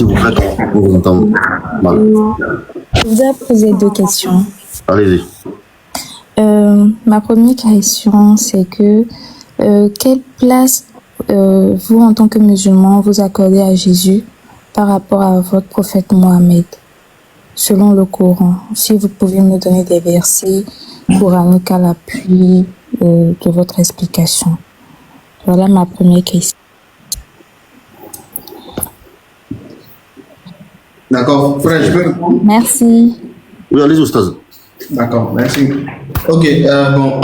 Si vous faites, on vous entend mal. Je voudrais poser deux questions. Allez-y. Ma première question, c'est que quelle place vous, en tant que musulman, vous accordez à Jésus par rapport à votre prophète Mohammed, selon le Coran? Si vous pouvez me donner des versets coraniques à l'appui de votre explication. Voilà ma première question. D'accord. Frère, je peux répondre? Merci. Oui, allez-y, Oustaz. D'accord, merci. Ok, bon,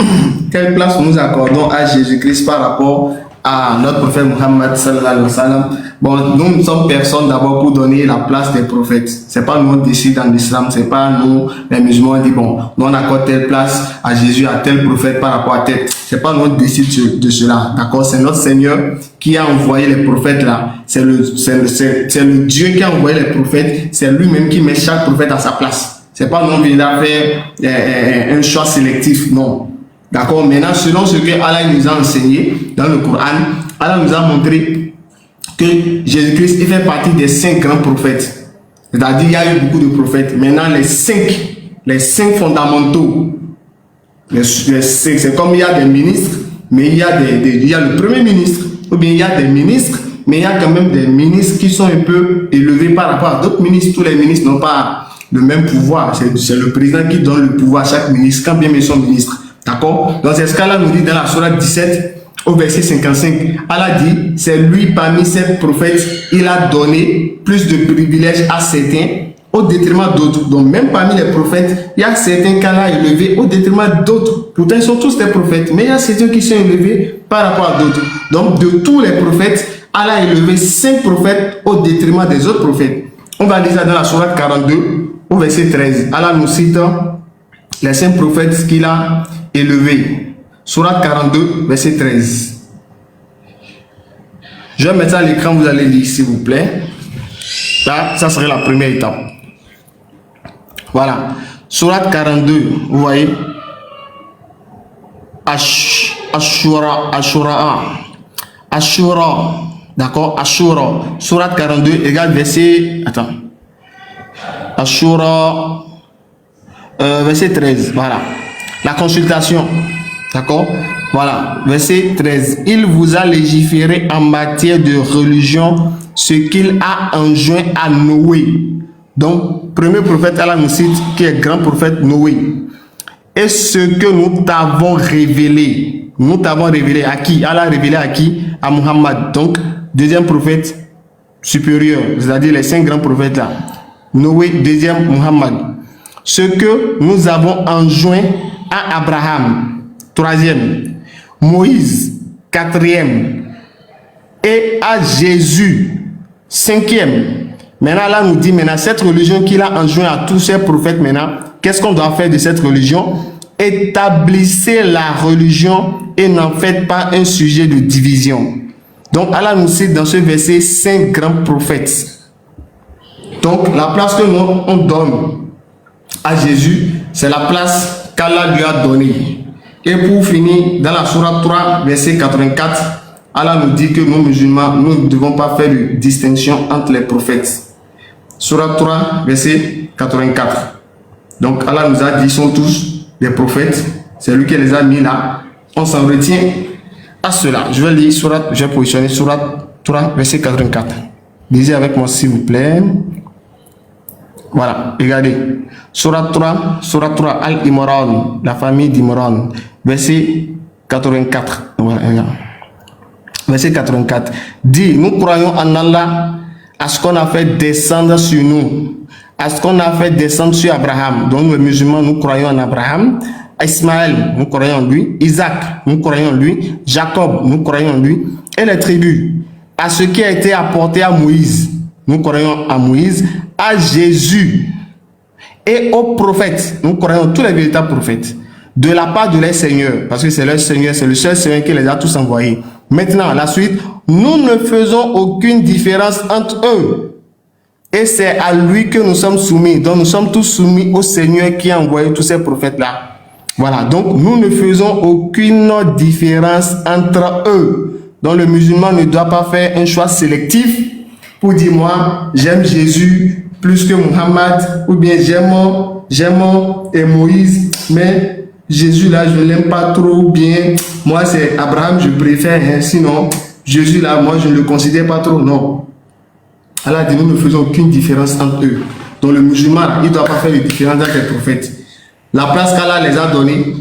quelle place nous accordons à Jésus-Christ par rapport à notre prophète Muhammad sallallahu alayhi wa sallam? Bon, nous ne sommes personne d'abord pour donner la place des prophètes. C'est pas nous qui décidons dans l'islam, c'est pas nous, les musulmans, qui disent bon, nous on accorde telle place à Jésus, à tel prophète par rapport à tel. C'est pas nous qui décidons de cela, d'accord? C'est notre Seigneur qui a envoyé les prophètes là. C'est le Dieu qui a envoyé les prophètes, c'est lui-même qui met chaque prophète à sa place. C'est pas nous qui venons faire un choix sélectif, non. D'accord? Maintenant, selon ce que Allah nous a enseigné dans le Coran, Allah nous a montré que Jésus-Christ fait partie des 5 grands prophètes. C'est-à-dire qu'il y a eu beaucoup de prophètes. Maintenant, les 5 fondamentaux, c'est comme il y a des ministres, mais il y a le premier ministre, ou bien il y a des ministres, mais il y a quand même des ministres qui sont un peu élevés par rapport à d'autres ministres. Tous les ministres n'ont pas le même pouvoir. C'est le président qui donne le pouvoir à chaque ministre, quand bien ils sont ministres. D'accord? Donc c'est ce qu'Allah nous dit dans la sourate 17 au verset 55. Allah dit, c'est lui parmi ces prophètes, il a donné plus de privilèges à certains au détriment d'autres. Donc même parmi les prophètes, il y a certains qu'Allah a élevés au détriment d'autres. Pourtant ils sont tous des prophètes, mais il y a certains qui sont élevés par rapport à d'autres. Donc de tous les prophètes, Allah a élevé 5 prophètes au détriment des autres prophètes. On va lire ça dans la sourate 42 au verset 13. Allah nous cite les 5 prophètes qu'il a élevés. Sourate 42, verset 13. Je vais mettre ça à l'écran, vous allez lire s'il vous plaît. Là, ça serait la première étape. Voilà. Sourate 42, vous voyez. Ashura. D'accord, Ashura. Sourate 42, égale verset. Attends. Ashura. Verset 13. Voilà. La consultation. D'accord? Voilà. Verset 13. Il vous a légiféré en matière de religion ce qu'il a enjoint à Noé. Donc, premier prophète, Allah nous cite, qui est grand prophète Noé. Et ce que nous t'avons révélé. Nous t'avons révélé à qui? Allah a révélé à qui? À Muhammad. Donc, deuxième prophète supérieur, c'est-à-dire les 5 grands prophètes là. Noé, deuxième Muhammad. Ce que nous avons enjoint à Abraham. Troisième, Moïse, 4e, et à Jésus, 5e. Maintenant, là, nous dit, maintenant, cette religion qu'il a enjoint à tous ces prophètes, maintenant, qu'est-ce qu'on doit faire de cette religion? Établissez la religion et n'en faites pas un sujet de division. Donc, Allah nous cite dans ce verset 5 grands prophètes. Donc, la place que nous, on donne à Jésus, c'est la place qu'Allah lui a donnée. Et pour finir, dans la sourate 3, verset 84, Allah nous dit que nous musulmans, nous ne devons pas faire de distinction entre les prophètes. Sourate 3, verset 84. Donc Allah nous a dit, ils sont tous des prophètes. C'est lui qui les a mis là. On s'en retient à cela. Je vais lire sourate, je vais positionner sourate 3, verset 84. Lisez avec moi s'il vous plaît. Voilà, regardez. Sourate 3, Al-Imran, la famille d'Imran, verset 84. Voilà, verset 84. Dit, nous croyons en Allah, à ce qu'on a fait descendre sur nous, à ce qu'on a fait descendre sur Abraham. Donc, les musulmans, nous croyons en Abraham. Ismaël, nous croyons en lui. Isaac, nous croyons en lui. Jacob, nous croyons en lui. Et les tribus, à ce qui a été apporté à Moïse. Nous croyons à Moïse, à Jésus et aux prophètes. Nous croyons tous les véritables prophètes de la part de leur Seigneur, parce que c'est leur Seigneur, c'est le seul Seigneur qui les a tous envoyés. Maintenant, la suite, nous ne faisons aucune différence entre eux. Et c'est à lui que nous sommes soumis. Donc nous sommes tous soumis au Seigneur qui a envoyé tous ces prophètes-là. Voilà, donc nous ne faisons aucune différence entre eux. Donc le musulman ne doit pas faire un choix sélectif pour dire moi, j'aime Jésus plus que Muhammad, ou bien j'aime Moïse, mais Jésus là, je ne l'aime pas trop bien. Moi, c'est Abraham, je préfère, hein, sinon Jésus là, moi, je ne le considère pas trop, non. Allah dit, nous ne faisons aucune différence entre eux. Donc le musulman, là, il ne doit pas faire de différence entre les prophètes. La place qu'Allah les a donnée,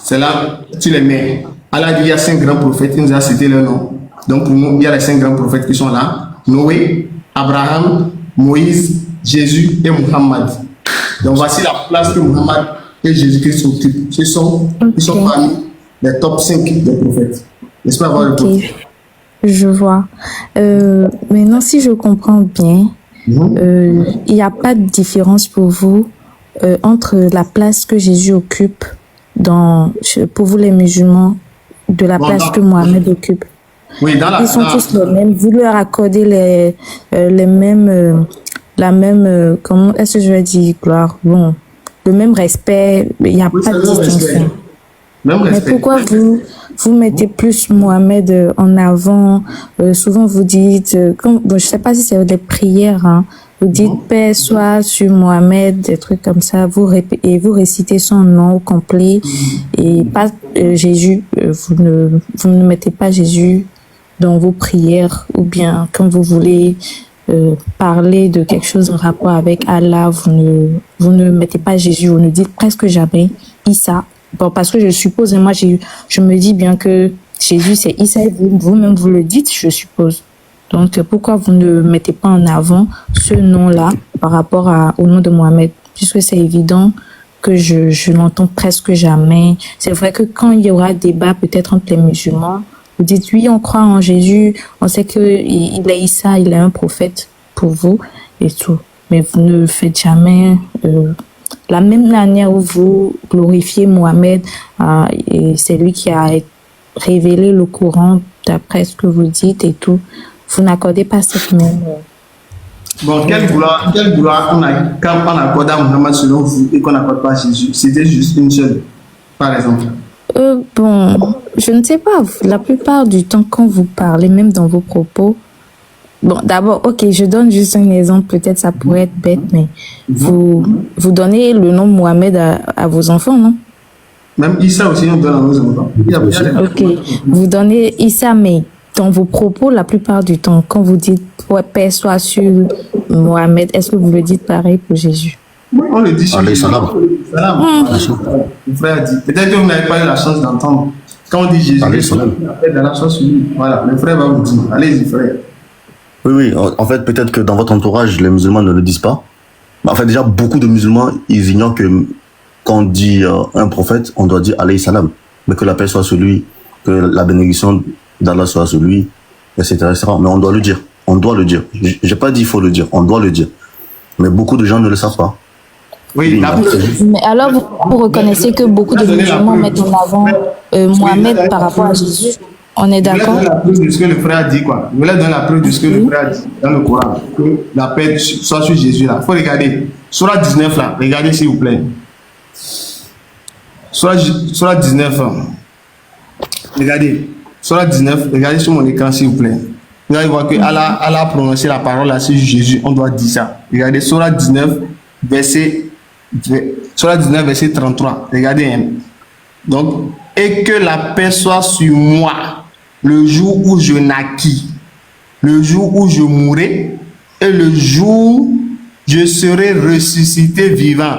c'est là, tu les mets. Allah dit, il y a 5 grands prophètes, il nous a cité leur nom. Donc pour nous, il y a les 5 grands prophètes qui sont là. Noé, Abraham, Moïse, Jésus et Muhammad. Donc voici la place que Muhammad et Jésus-Christ occupent. Ils sont parmi les top 5 des prophètes. N'est-ce pas avoir le prophète? Je vois. Maintenant, si je comprends bien, il n'y a pas de différence pour vous entre la place que Jésus occupe pour vous les musulmans de la place que Mohamed occupe. Oui, ils sont tous les mêmes. Vous leur accordez les mêmes, comment est-ce que je vais dire, gloire, bon, le même respect. Il n'y a pas de distinction. Mais pourquoi vous mettez plus Mohamed en avant? Souvent vous dites, bon, je ne sais pas si c'est des prières, hein, vous dites paix soit sur Mohamed, des trucs comme ça, et vous récitez son nom au complet et pas Jésus. Vous ne mettez pas Jésus dans vos prières, ou bien quand vous voulez parler de quelque chose en rapport avec Allah, vous ne mettez pas Jésus, vous ne dites presque jamais Issa. Bon, parce que je suppose, moi je me dis bien que Jésus c'est Issa, et vous-même vous le dites, je suppose. Donc pourquoi vous ne mettez pas en avant ce nom-là par rapport au nom de Mohamed, puisque c'est évident que je l'entends presque jamais. C'est vrai que quand il y aura débat peut-être entre les musulmans, vous dites oui, on croit en Jésus, on sait qu'il est Issa, il est un prophète pour vous et tout. Mais vous ne faites jamais la même manière où vous glorifiez Mohamed, et c'est lui qui a révélé le Coran d'après ce que vous dites et tout. Vous n'accordez pas cette même... Bon, quelle gloire on accorde à Mohamed selon vous et qu'on n'accorde pas à Jésus? C'était juste une seule, par exemple. Bon, je ne sais pas. La plupart du temps, quand vous parlez, même dans vos propos, bon, d'abord, ok, je donne juste un exemple. Peut-être ça pourrait être bête, mais vous donnez le nom Mohamed à vos enfants, non? Même Issa aussi, on donne à nos enfants. Ok, vous donnez Issa, mais dans vos propos, la plupart du temps, quand vous dites paix soit sur Mohamed, est-ce que vous le dites pareil pour Jésus? On le dit sur Alayhi salam. Le frère dit. Peut-être que vous n'avez pas eu la chance d'entendre. Quand on dit Jésus, Alayhi salam. dans la chance sur lui. Voilà, le frère va vous dire. Allez-y, frère. Oui. En fait, peut-être que dans votre entourage, les musulmans ne le disent pas. En fait, déjà, beaucoup de musulmans, ils ignorent que quand on dit un prophète, on doit dire alayhi salam. Mais que la paix soit sur lui, que la bénédiction d'Allah soit sur lui, etc., etc. Mais on doit le dire. On doit le dire. J'ai pas dit il faut le dire. On doit le dire. Mais beaucoup de gens ne le savent pas. Oui, mais alors vous reconnaissez que beaucoup de musulmans mettent en avant Mohamed par rapport à Jésus. On est d'accord? Je voulais donner la preuve de ce que le frère a dit, quoi. Je voulais donner la preuve de ce que le frère a dit dans le Coran. Que la paix soit sur Jésus, là. Il faut regarder. Surah 19, là. Regardez, s'il vous plaît. Surah 19, regardez. Surah 19, regardez sur mon écran, s'il vous plaît. Vous allez voir que Allah a prononcé la parole là sur Jésus. On doit dire ça. Regardez, Surah 19, verset 33. Regardez. Hein. Donc, et que la paix soit sur moi le jour où je naquis, le jour où je mourrai, et le jour où je serai ressuscité vivant.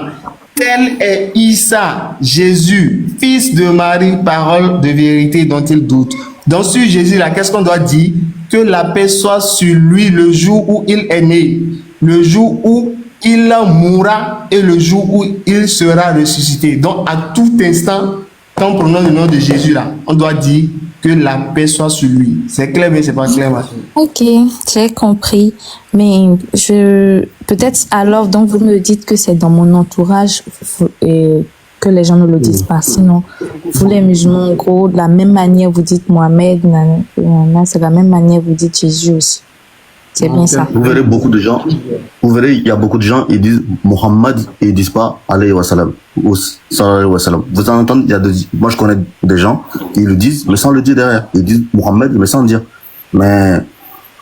Tel est Issa, Jésus, fils de Marie, parole de vérité dont il doute. Donc sur Jésus, là, qu'est-ce qu'on doit dire? Que la paix soit sur lui le jour où il est né, le jour où il mourra et le jour où il sera ressuscité. Donc à tout instant, quand on prononce le nom de Jésus, là, on doit dire que la paix soit sur lui. C'est clair, mais c'est pas clair, ma soeur. Ok, j'ai compris. Mais peut-être alors, donc vous me dites que c'est dans mon entourage et que les gens ne le disent pas. Sinon, vous les musulmans, en gros, de la même manière vous dites Mohamed, c'est de la même manière vous dites Jésus aussi. C'est bien ça. Vous verrez beaucoup de gens, il y a beaucoup de gens, ils disent Mohammed et ils disent pas alayhi wa salam ou sallallahu alayhi wa salam. Vous en entendez, moi je connais des gens, ils le disent, mais sans le dire derrière. Ils disent Mohammed, mais sans le dire. Mais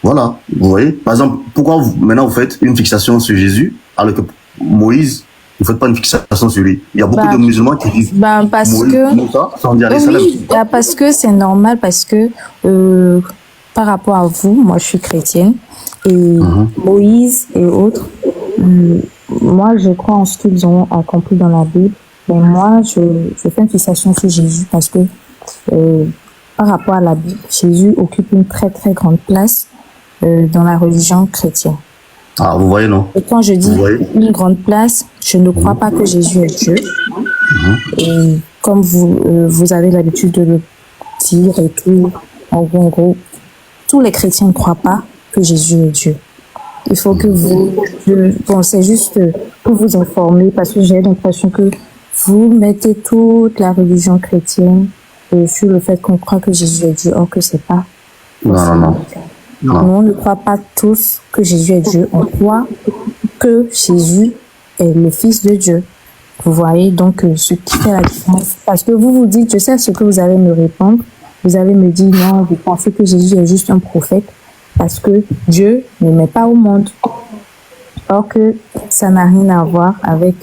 Voilà, vous voyez. Par exemple, pourquoi maintenant vous faites une fixation sur Jésus, alors que Moïse, vous faites pas une fixation sur lui. Il y a beaucoup Bah, de musulmans qui disent parce Moïse, que Moussa, sans dire alayhi salam. oui, parce que c'est normal, parce que par rapport à vous, moi je suis chrétienne et Moïse et autres, moi je crois en ce qu'ils ont accompli dans la Bible, mais moi je fais une fixation sur Jésus parce que par rapport à la Bible, Jésus occupe une très très grande place dans la religion chrétienne. Ah, vous voyez, non? Et quand je dis Vous voyez? une grande place, je ne crois pas que Jésus est Dieu. Et comme vous avez l'habitude de le dire et tout, en gros, tous les chrétiens ne croient pas que Jésus est Dieu. Il faut que bon, c'est juste pour vous informer parce que j'ai l'impression que vous mettez toute la religion chrétienne sur le fait qu'on croit que Jésus est Dieu, or que c'est pas. Non. Nous, on ne croit pas tous que Jésus est Dieu. On croit que Jésus est le Fils de Dieu. Vous voyez, donc, ce qui fait la différence. Parce que vous vous dites, je sais ce que vous allez me répondre. Vous allez me dire, non, vous pensez que Jésus est juste un prophète parce que Dieu ne met pas au monde. Or que ça n'a rien à voir avec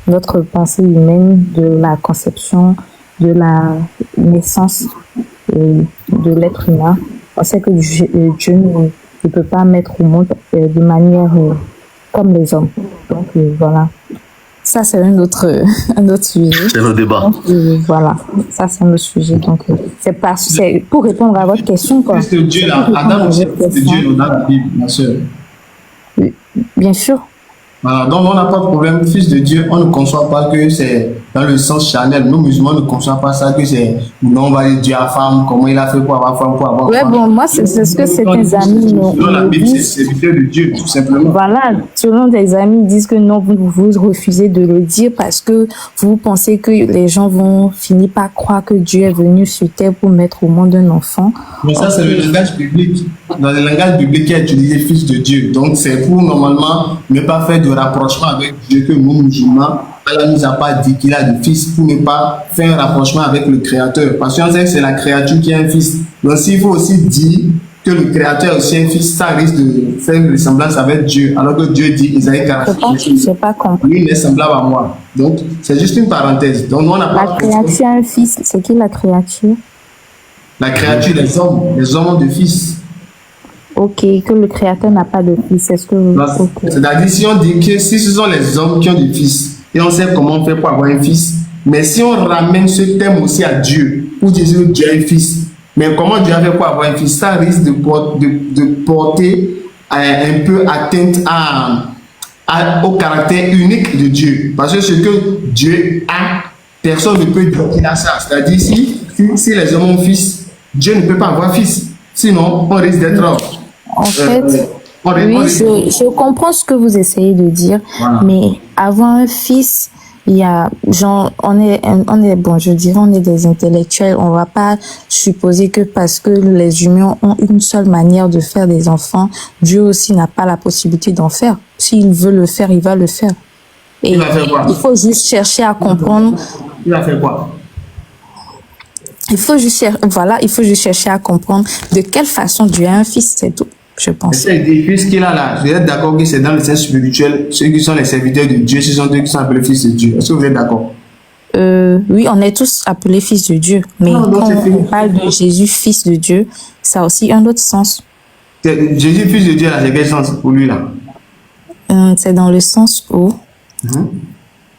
notre pensée humaine de la conception, de la naissance de l'être humain. On sait que Dieu ne peut pas mettre au monde de manière comme les hommes. Donc voilà. Ça, c'est un autre sujet. C'est le débat. Donc, voilà. Ça, c'est un autre sujet. Donc, c'est pour répondre à votre question, quoi. Fils de Dieu, là, Adam, c'est le fils de Dieu dans la Bible, bien sûr. Bien sûr. Voilà, donc on n'a pas de problème, fils de Dieu, on ne conçoit pas que c'est dans le sens charnel. Nous musulmans ne conçoivent pas ça, que c'est non, on va dire Dieu à femme, comment il a fait pour avoir femme, pour avoir Ouais, femme. bon, moi, c'est ce que certains amis Dans la Bible, disent. c'est serviteur de Dieu, tout simplement. Voilà, selon des amis, ils disent que non, vous refusez de le dire parce que vous pensez que les gens vont finir par croire que Dieu est venu sur terre pour mettre au monde un enfant. Mais ça, c'est le langage biblique. Dans le langage biblique, il a utilisé fils de Dieu. Donc, c'est pour normalement ne pas faire de rapprochement avec Dieu que nous, musulmans, Allah nous a pas dit qu'il a des fils pour ne pas faire un rapprochement avec le Créateur. Parce qu'on sait que c'est la créature qui a un fils. Donc, s'il faut aussi dire que le Créateur est aussi un fils, ça risque de faire une ressemblance avec Dieu. Alors que Dieu dit, Isaïe 48, Je n'ai pas compris. lui, il est semblable à moi. Donc, c'est juste une parenthèse. Donc, nous, on n'a La pas... créature a un fils. C'est qui la créature? La créature, les hommes ont de fils. Ok, que le créateur n'a pas de fils. Est-ce que vous... Okay. C'est-à-dire, si on dit que si ce sont les hommes qui ont des fils, et on sait comment on fait pour avoir un fils, mais si on ramène ce thème aussi à Dieu, pour dire que Dieu a un fils, mais comment Dieu a fait pour avoir un fils, ça risque de porter un peu atteinte au caractère unique de Dieu. Parce que ce que Dieu a, personne ne peut dire qu'il a ça. C'est-à-dire, si les hommes ont fils, Dieu ne peut pas avoir fils. Sinon, on risque d'être... En fait, oui, je comprends ce que vous essayez de dire, voilà. Mais avoir un fils, il y a, genre, on est, bon, je dirais, on est des intellectuels, on va pas supposer que parce que les humains ont une seule manière de faire des enfants, Dieu aussi n'a pas la possibilité d'en faire. S'il veut le faire, il va le faire. Et il faut juste chercher à comprendre. Il va faire quoi? Il faut juste chercher à comprendre de quelle façon Dieu a un fils, c'est tout, je pense. C'est des fils qu'il a là. Vous êtes d'accord que c'est dans le sens spirituel, ceux qui sont les serviteurs de Dieu, ce sont ceux qui sont appelés fils de Dieu. Est-ce que vous êtes d'accord? Oui, on est tous appelés fils de Dieu. Mais quand on parle de Jésus, fils de Dieu, ça a aussi un autre sens. Jésus, fils de Dieu, là, c'est quel sens pour lui là? C'est dans le sens où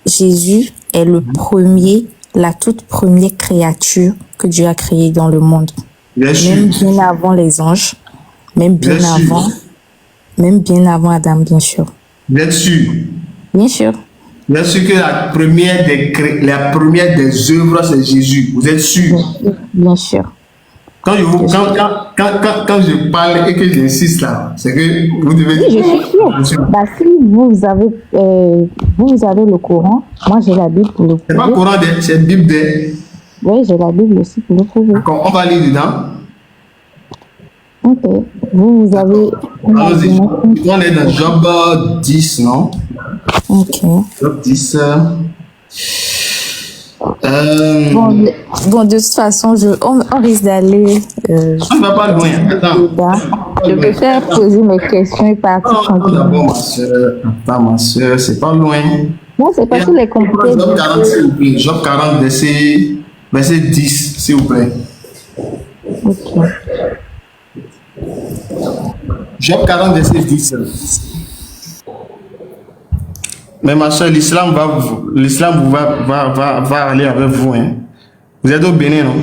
Jésus est le premier, la toute première créature que Dieu a créée dans le monde. Bien avant les anges, même bien avant Adam, bien sûr. Bien sûr. Bien sûr. Bien sûr que la première des œuvres, c'est Jésus. Vous êtes sûr? Bien sûr. Quand je parle et que j'insiste là, c'est que vous devez... Oui, je suis sûr. Bah, si vous avez le Coran, moi j'ai la Bible pour le prouver. C'est pas Coran, c'est Bible des... Oui, j'ai la Bible aussi pour le prouver. D'accord, on va lire dedans. Ok. Vous avez... Allons-y. On est dans Job 10, non? Ok. Job 10... Bon, de toute façon, on risque d'aller On ne va pas loin. Attends. débat. Je préfère poser mes questions et partir tranquillement. D'abord, ma soeur. Attends, ma soeur, c'est pas loin. Non, c'est parce que les compliqués. Job 40, s'il vous plaît. Job 40, verset 10, s'il vous plaît. Ok. Job 40, verset 10. Mais ma soeur, l'islam va aller avec vous. Hein. Vous êtes au Bénin, non?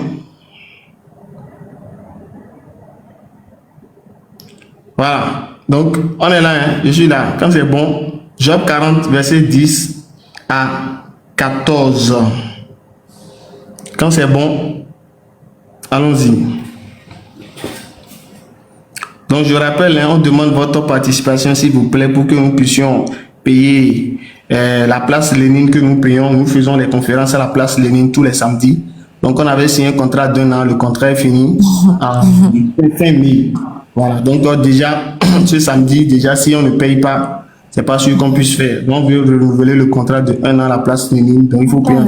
Voilà. Donc, on est là. Hein. Je suis là. Quand c'est bon, Job 40, verset 10 à 14. Quand c'est bon, allons-y. Donc, je rappelle, hein, on demande votre participation, s'il vous plaît, pour que nous puissions payer la place Lénine que nous payons. Nous faisons les conférences à la place Lénine tous les samedis. Donc, on avait signé un contrat d'un an. Le contrat est fini en fin mai. Voilà. Donc, déjà, ce samedi, déjà, si on ne paye pas, c'est pas sûr qu'on puisse faire. Donc, on veut renouveler le contrat de un an à la place Lénine. Donc, il faut payer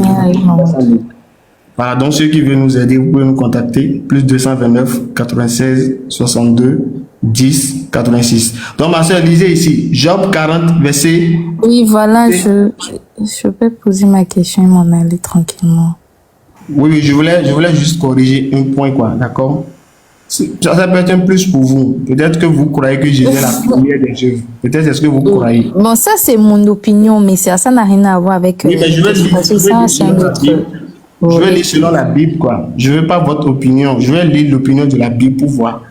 Voilà. Donc, ceux qui veulent nous aider, vous pouvez nous contacter. Plus 229 96 62 10 86. Donc, ma soeur, lisez ici. Job 40, verset. Oui, voilà, je peux poser ma question et m'en aller tranquillement. Oui, je voulais juste corriger un point, quoi. D'accord? Ça peut être un plus pour vous. Peut-être que vous croyez que Jésus est la première des œuvres. Peut-être est-ce que vous croyez. Bon, ça, c'est mon opinion, mais ça n'a rien à voir avec. Oui, mais je vais lire selon la Bible. Je vais lire selon la Bible, quoi. Je ne veux pas votre opinion. Je vais lire l'opinion de la Bible pour voir.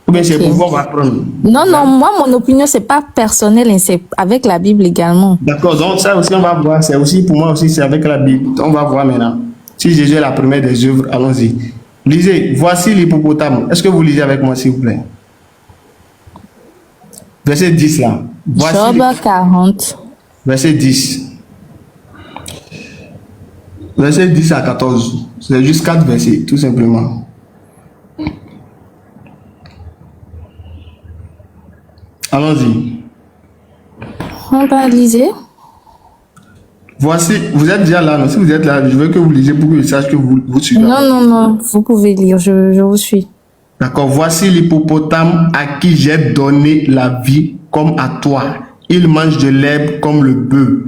Ou bien c'est pour voir, on va prendre. Non, moi, mon opinion, c'est pas personnel, hein, c'est avec la Bible également. D'accord, donc ça aussi, on va voir. C'est aussi, pour moi aussi, c'est avec la Bible. On va voir maintenant. Si Jésus est la première des œuvres, allons-y. Lisez, voici l'hippopotame. Est-ce que vous lisez avec moi, s'il vous plaît? Verset 10, là. Job 40. Verset 10. Verset 10 à 14. C'est juste 4 versets, tout simplement. Allons-y. On va liser. Voici, vous êtes déjà là, non? Si vous êtes là, je veux que vous lisiez pour que je sache que vous suivez. Non, vous pouvez lire, je vous suis. D'accord, voici l'hippopotame à qui j'ai donné la vie comme à toi. Il mange de l'herbe comme le bœuf.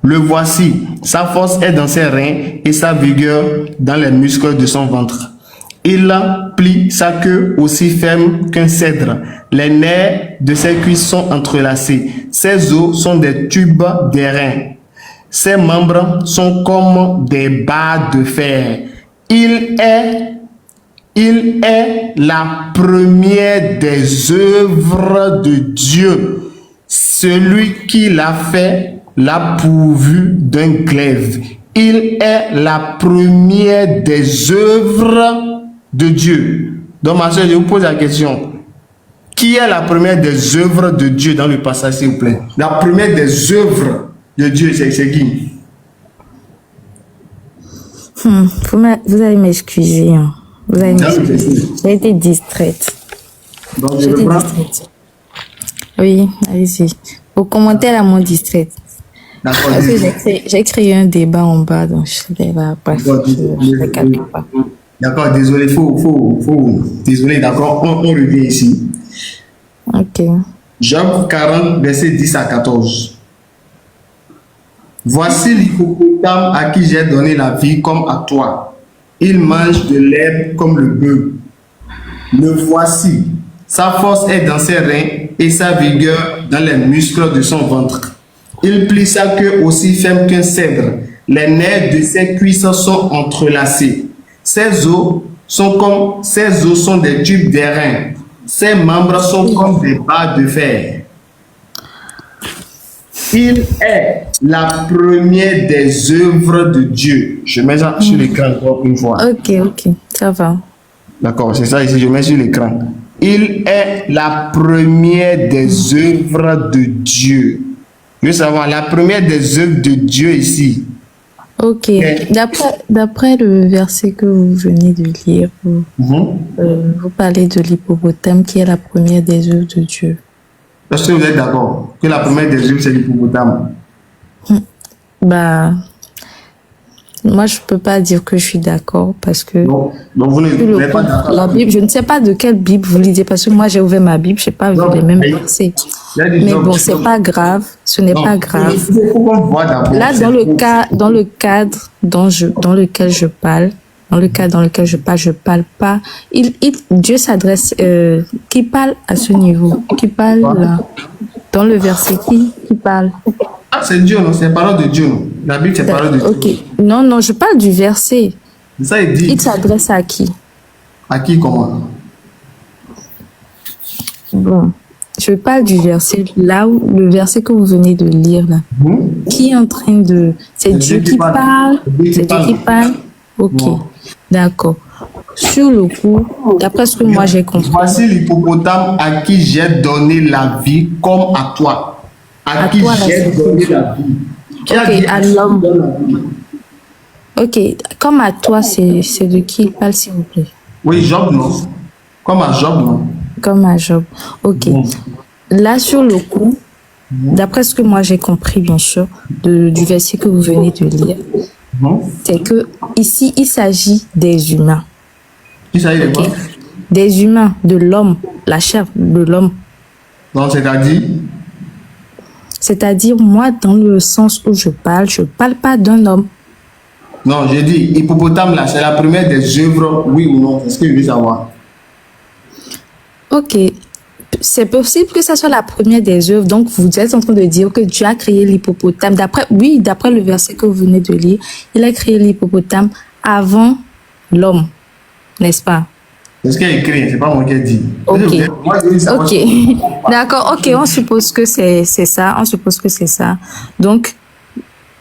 Le voici, sa force est dans ses reins et sa vigueur dans les muscles de son ventre. Il plie sa queue aussi ferme qu'un cèdre. Les nerfs de ses cuisses sont entrelacés. Ses os sont des tubes d'airain. Ses membres sont comme des barres de fer. Il est la première des œuvres de Dieu. Celui qui l'a fait l'a pourvu d'un glaive. Il est la première des œuvres de Dieu. Donc, ma soeur, je vous pose la question. Qui est la première des œuvres de Dieu dans le passage, s'il vous plaît? La première des œuvres de Dieu, c'est qui? Vous allez m'excuser. Hein. J'ai été distraite. Donc, J'ai été distraite. Oui, allez-y. Vos commentaires à mon distraite. D'accord. Parce que j'ai créé un débat en bas, donc je ne vais pas. D'accord, désolé, désolé, d'accord, on revient ici. Ok. Job 40, verset 10 à 14. Voici l'hippopotame à qui j'ai donné la vie comme à toi. Il mange de l'herbe comme le bœuf. Le voici. Sa force est dans ses reins et sa vigueur dans les muscles de son ventre. Il plie sa queue aussi ferme qu'un cèdre. Les nerfs de ses cuisses sont entrelacés. Ses os sont des tubes d'airain. Ses membres sont comme des barres de fer. Il est la première des œuvres de Dieu. Je mets ça sur l'écran encore une fois. Ok, ça va. D'accord, c'est ça ici, je mets sur l'écran. Il est la première des œuvres de Dieu. Je veux savoir, la première des œuvres de Dieu ici. Ok, d'après le verset que vous venez de lire, vous parlez de l'hippopotame qui est la première des œuvres de Dieu. Est-ce que vous êtes d'accord que la première des œuvres, c'est l'hippopotame? moi, je peux pas dire que je suis d'accord parce que Donc vous n'êtes pas d'accord. la Bible, je ne sais pas de quelle Bible vous lisez parce que moi, j'ai ouvert ma Bible, je n'ai pas vu les mêmes versets. Mais bon, c'est pas grave, ce n'est pas grave. Là, dans le cadre dans lequel je parle, je parle pas. Dieu s'adresse, qui parle à ce niveau, qui parle là, dans le verset qui parle. Ah, c'est Dieu, non? C'est la parole de Dieu, non? La Bible, c'est la parole de Dieu. Ok. Non, je parle du verset. Ça, il dit. Il s'adresse à qui? À qui, comment? Bon, je parle du verset, là où le verset que vous venez de lire, là. Qui est en train de... C'est Dieu qui parle? C'est Dieu qui parle? Ok, d'accord. Sur le coup, d'après ce que moi j'ai compris... Voici l'hippopotame à qui j'ai donné la vie comme à toi. À qui j'ai donné la vie. Ok, à l'homme. Ok, comme à toi, c'est de qui il parle, s'il vous plaît? Oui, Job, non? Comme à Job, non? Comme à Job. Ok. Là, sur le coup, d'après ce que moi j'ai compris, bien sûr, du verset que vous venez de lire, c'est que ici, il s'agit des humains. Il s'agit de quoi? Des humains, de l'homme, la chair de l'homme. Donc, c'est-à-dire? C'est-à-dire, moi, dans le sens où je parle pas d'un homme. Non, j'ai dit, hippopotame, là, c'est la première des œuvres, oui ou non? C'est ce que je veux savoir. Ok. C'est possible que ça soit la première des œuvres. Donc, vous êtes en train de dire que Dieu a créé l'hippopotame. D'après le verset que vous venez de lire, il a créé l'hippopotame avant l'homme. N'est-ce pas? C'est ce qu'il a écrit, c'est pas moi qui ai dit. Ok. Moi, je dis ça. Ok. D'accord. Ok, on suppose que c'est ça. On suppose que c'est ça. Donc,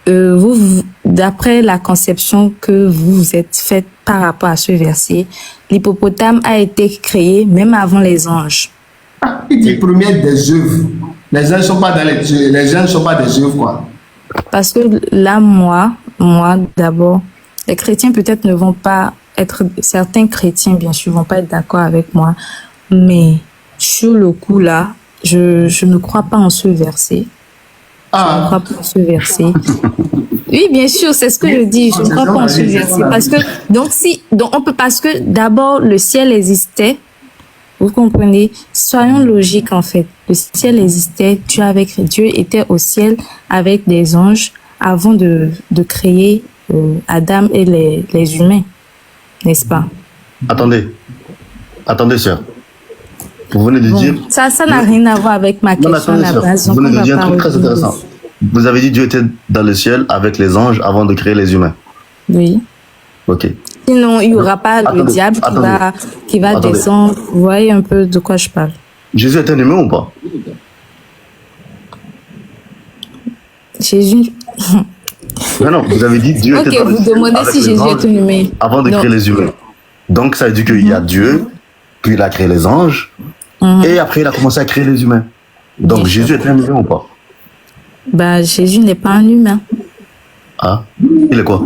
vous, d'après la conception que vous vous êtes faite par rapport à ce verset, l'hippopotame a été créé même avant les anges. Il dit première des œuvres. Les anges ne sont pas dans les anges ne sont pas des œuvres, quoi. Parce que là, moi, d'abord, les chrétiens peut-être ne vont pas être, certains chrétiens, bien sûr, vont pas être d'accord avec moi, mais sur le coup, là, je ne crois pas en ce verset. Je ne crois pas en ce verset. Oui, bien sûr, c'est ce que je dis. Je ne crois pas en ce verset. Parce que, parce que d'abord, le ciel existait. Vous comprenez? Soyons logiques, en fait. Le ciel existait. Dieu était au ciel avec des anges avant de créer Adam et les humains. N'est-ce pas? Attendez, sœur. Vous venez de dire... Ça n'a rien à voir avec ma question à la base. Vous venez de dire un truc très intéressant. Vous avez dit Dieu était dans le ciel avec les anges avant de créer les humains. Oui. Ok. Sinon, il n'y aura pas le diable qui va descendre. Vous voyez un peu de quoi je parle. Jésus est un humain ou pas? Jésus... Non, vous avez dit Dieu était dans le ciel. Ok, vous demandez si Jésus est un humain. Avant de créer les humains. Donc, ça veut dire qu'il y a Dieu, puis il a créé les anges, et après il a commencé à créer les humains. Donc, Jésus est un humain ou pas? Bah, Jésus n'est pas un humain. Ah, il est quoi?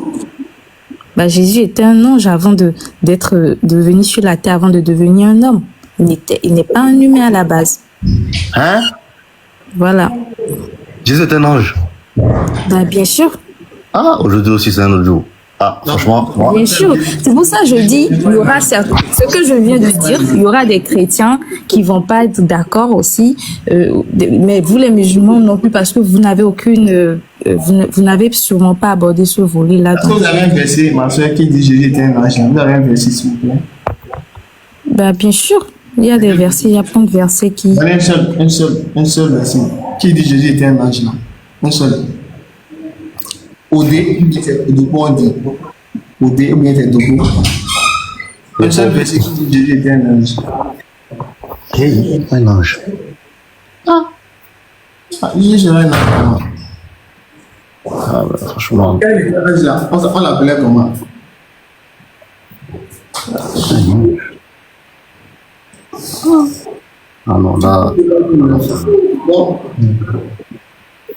Bah, Jésus était un ange avant de venir sur la terre, avant de devenir un homme. Il n'est pas un humain à la base. Hein? Voilà. Jésus est un ange. Bah, bien sûr. Ah, aujourd'hui aussi c'est un autre jour. Ah, franchement, moi... Bien sûr. C'est pour ça que je dis, il y aura ce que je viens de dire, il y aura des chrétiens qui vont pas être d'accord aussi, mais vous les musulmans non plus, parce que vous n'avez aucune, vous n'avez sûrement pas abordé ce volet-là. Est-ce que vous avez un verset, ma soeur, qui dit Jésus était un ange? Vous avez un verset, s'il vous plaît? Bah, bien sûr. Il y a des versets, il y a plein de versets qui... Donnez un seul verset. Qui dit Jésus était un ange, là? Un seul. Odé, c'est Dopo, on dit. Odé, ou bien c'est Dopo. Un seul verset qui dit Jésus était un ange. Hey, un ange. Jésus serait un ange. Ah, bah, franchement... Quel est l'ange là? On l'appelait comment? Ah non, là...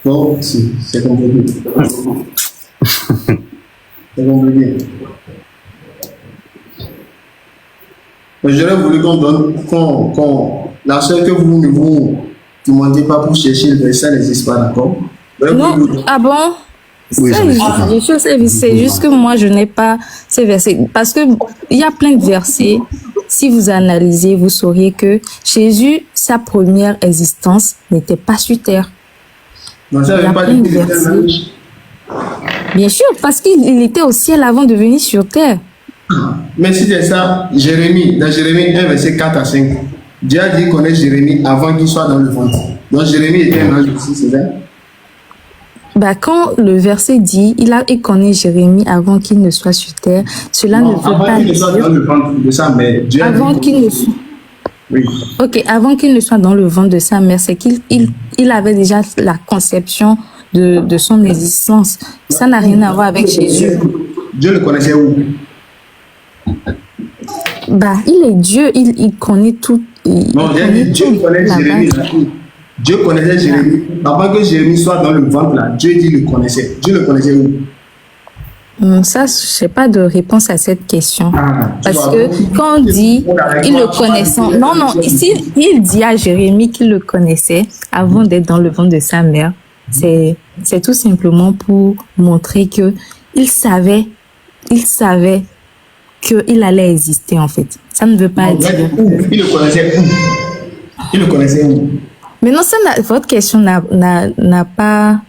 Bon, si, c'est compliqué. C'est compliqué. Mais j'aurais voulu la seule que vous ne vous demandez pas pour chercher le verset n'existe pas, d'accord? Non, ah bon? Oui, Ça j'en ai existe, cité. bien sûr, ça existe. C'est juste que moi, je n'ai pas ces versets. Parce que il y a plein de versets. Si vous analysez, vous sauriez que Jésus, sa première existence n'était pas sur terre. Donc ça Il ne y a veut pas plein dire de qu'il était un versets. ange. Bien sûr, parce qu'il était au ciel avant de venir sur terre. Mais si c'est ça, Jérémie, dans Jérémie 1, verset 4 à 5, Dieu a dit qu'on est Jérémie avant qu'il soit dans le ventre. Donc Jérémie était un ange aussi, c'est vrai? Bah, quand le verset dit, il connaît Jérémie avant qu'il ne soit sur terre, cela ne Non, veut avant pas qu'il ne soit dire, dans le ventre de sa mère, Dieu a dit avant qu'on qu'il ne soit, oui. ok, avant qu'il ne soit dans le ventre de sa mère, c'est qu'il avait déjà la conception de son existence. Ça n'a rien à voir avec Jésus. Dieu le connaissait où? Bah, il est Dieu, il connaît tout. Non, j'ai dit Dieu connaît la Jérémie. base. Là. Dieu connaissait Jérémie. Avant que Jérémie soit dans le ventre, là, Dieu dit le connaissait. Dieu le connaissait où? Ça, je n'ai pas de réponse à cette question. Tu Parce vois, que quand on dit, il le connaissant, non, ici, il dit à Jérémie qu'il le connaissait avant d'être dans le ventre de sa mère. C'est tout simplement pour montrer que il savait qu'il allait exister, en fait. Ça ne veut pas Non, dire. où? Il le connaissait où? Il le connaissait où? Mais non, votre question n'a pas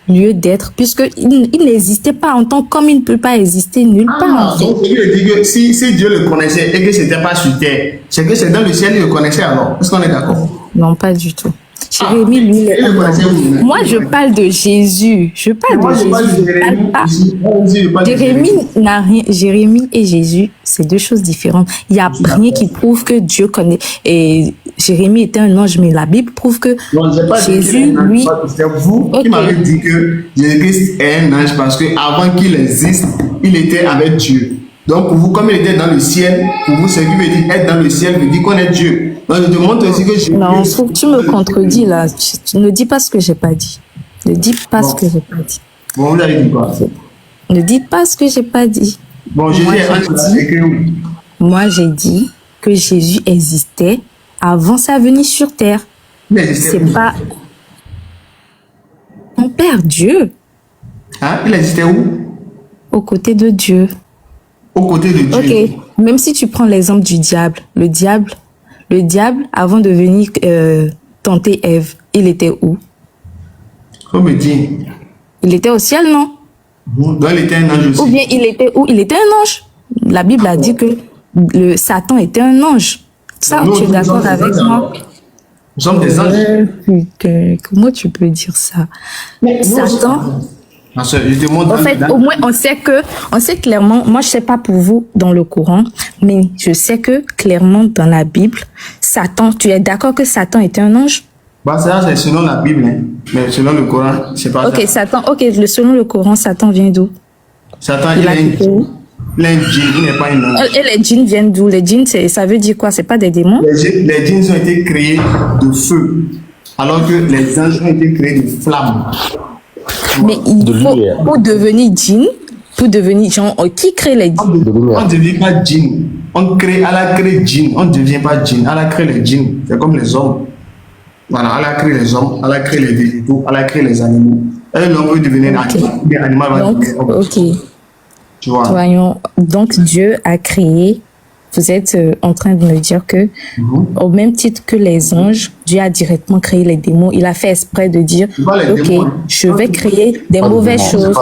lieu d'être, puisqu'il n'existait pas en tant comme il ne peut pas exister nulle part. En fait. Donc, il dit que si Dieu le connaissait et que ce n'était pas sur terre, c'est que c'est dans le ciel, il le connaissait alors. Est-ce qu'on est d'accord? Non, pas du tout. Jérémie, lui, il est il le connaissait où? Moi, je parle de Jésus. Je parle Moi, de je parle de Jésus. Jérémie. Je parle de Jérémie n'a rien. Jérémie et Jésus, c'est deux choses différentes. Il y a rien qui prouve que Dieu connaît. Et Jérémie était un ange, mais la Bible prouve que Non, j'ai pas dit Jésus, qu'il est un ange, lui. c'est vous qui Ok. m'avez dit que Jésus-Christ est un ange parce que avant qu'il existe, il était avec Dieu. Donc pour vous, comme il était dans le ciel, pour vous, ce qui veut dire être dans le ciel veut dire qu'on est Dieu. Donc je te montre aussi que Jésus. Non, faut que tu me contredis là. Tu ne dis pas ce que j'ai pas dit. Ne dis pas ce que j'ai pas dit. Bon, vous avez dit quoi? Ne dites pas ce que j'ai pas dit. Bon, Jésus Moi, est j'ai ange, dit- c'est écrit où? Moi, j'ai dit que Jésus existait avant sa venue sur terre. Il existait où? C'est pas mon Père Dieu, Hein? Il existait où? aux côtés de Dieu. Au côté de Dieu. Ok, même si tu prends l'exemple du diable, le diable, avant de venir tenter Ève, il était où? Comme il dit. Il était au ciel, non? Donc il était un ange Ou aussi. bien il était où? Il était un ange. La Bible a dit que le Satan était un ange. Ça, Nous, tu es nous d'accord sommes avec des anges. moi? Nous sommes des anges. Putain, comment tu peux dire ça? Mais nous, Satan. Ma soeur, je te montre. En fait, au moins, on sait clairement, moi je sais pas pour vous dans le Coran, mais je sais que clairement dans la Bible, Satan, tu es d'accord que Satan était un ange? Bah, ça, c'est selon la Bible, hein. Mais selon le Coran, c'est pas Ok, ça. Satan, ok, selon le Coran, Satan vient d'où? Satan, Il il a est quitté où? un djinn, il n'est pas un ange. Et les djinns viennent d'où? Les djinns, ça veut dire quoi? C'est pas des démons? Les djinns ont été créés de feu, alors que les anges ont été créés de flammes. Mais il De faut, lumière. pour devenir djinn, pour devenir, genre, qui crée les djinns? On ne devient pas djinn. Allah crée djinn. On ne devient pas djinn. Allah crée les djinns. C'est comme les hommes. Voilà, Allah crée les hommes, Allah crée les végétaux, Allah crée les animaux. Et l'homme veut devenir un animal. Ou bien animal va Donc, devenir homme. ok. Tu vois. Voyons, donc Dieu a créé, vous êtes en train de me dire que, au même titre que les anges, Dieu a directement créé les démons. Il a fait exprès de dire, C'est pas les ok, démons, hein. je vais créer des Pas de mauvaises démons, choses.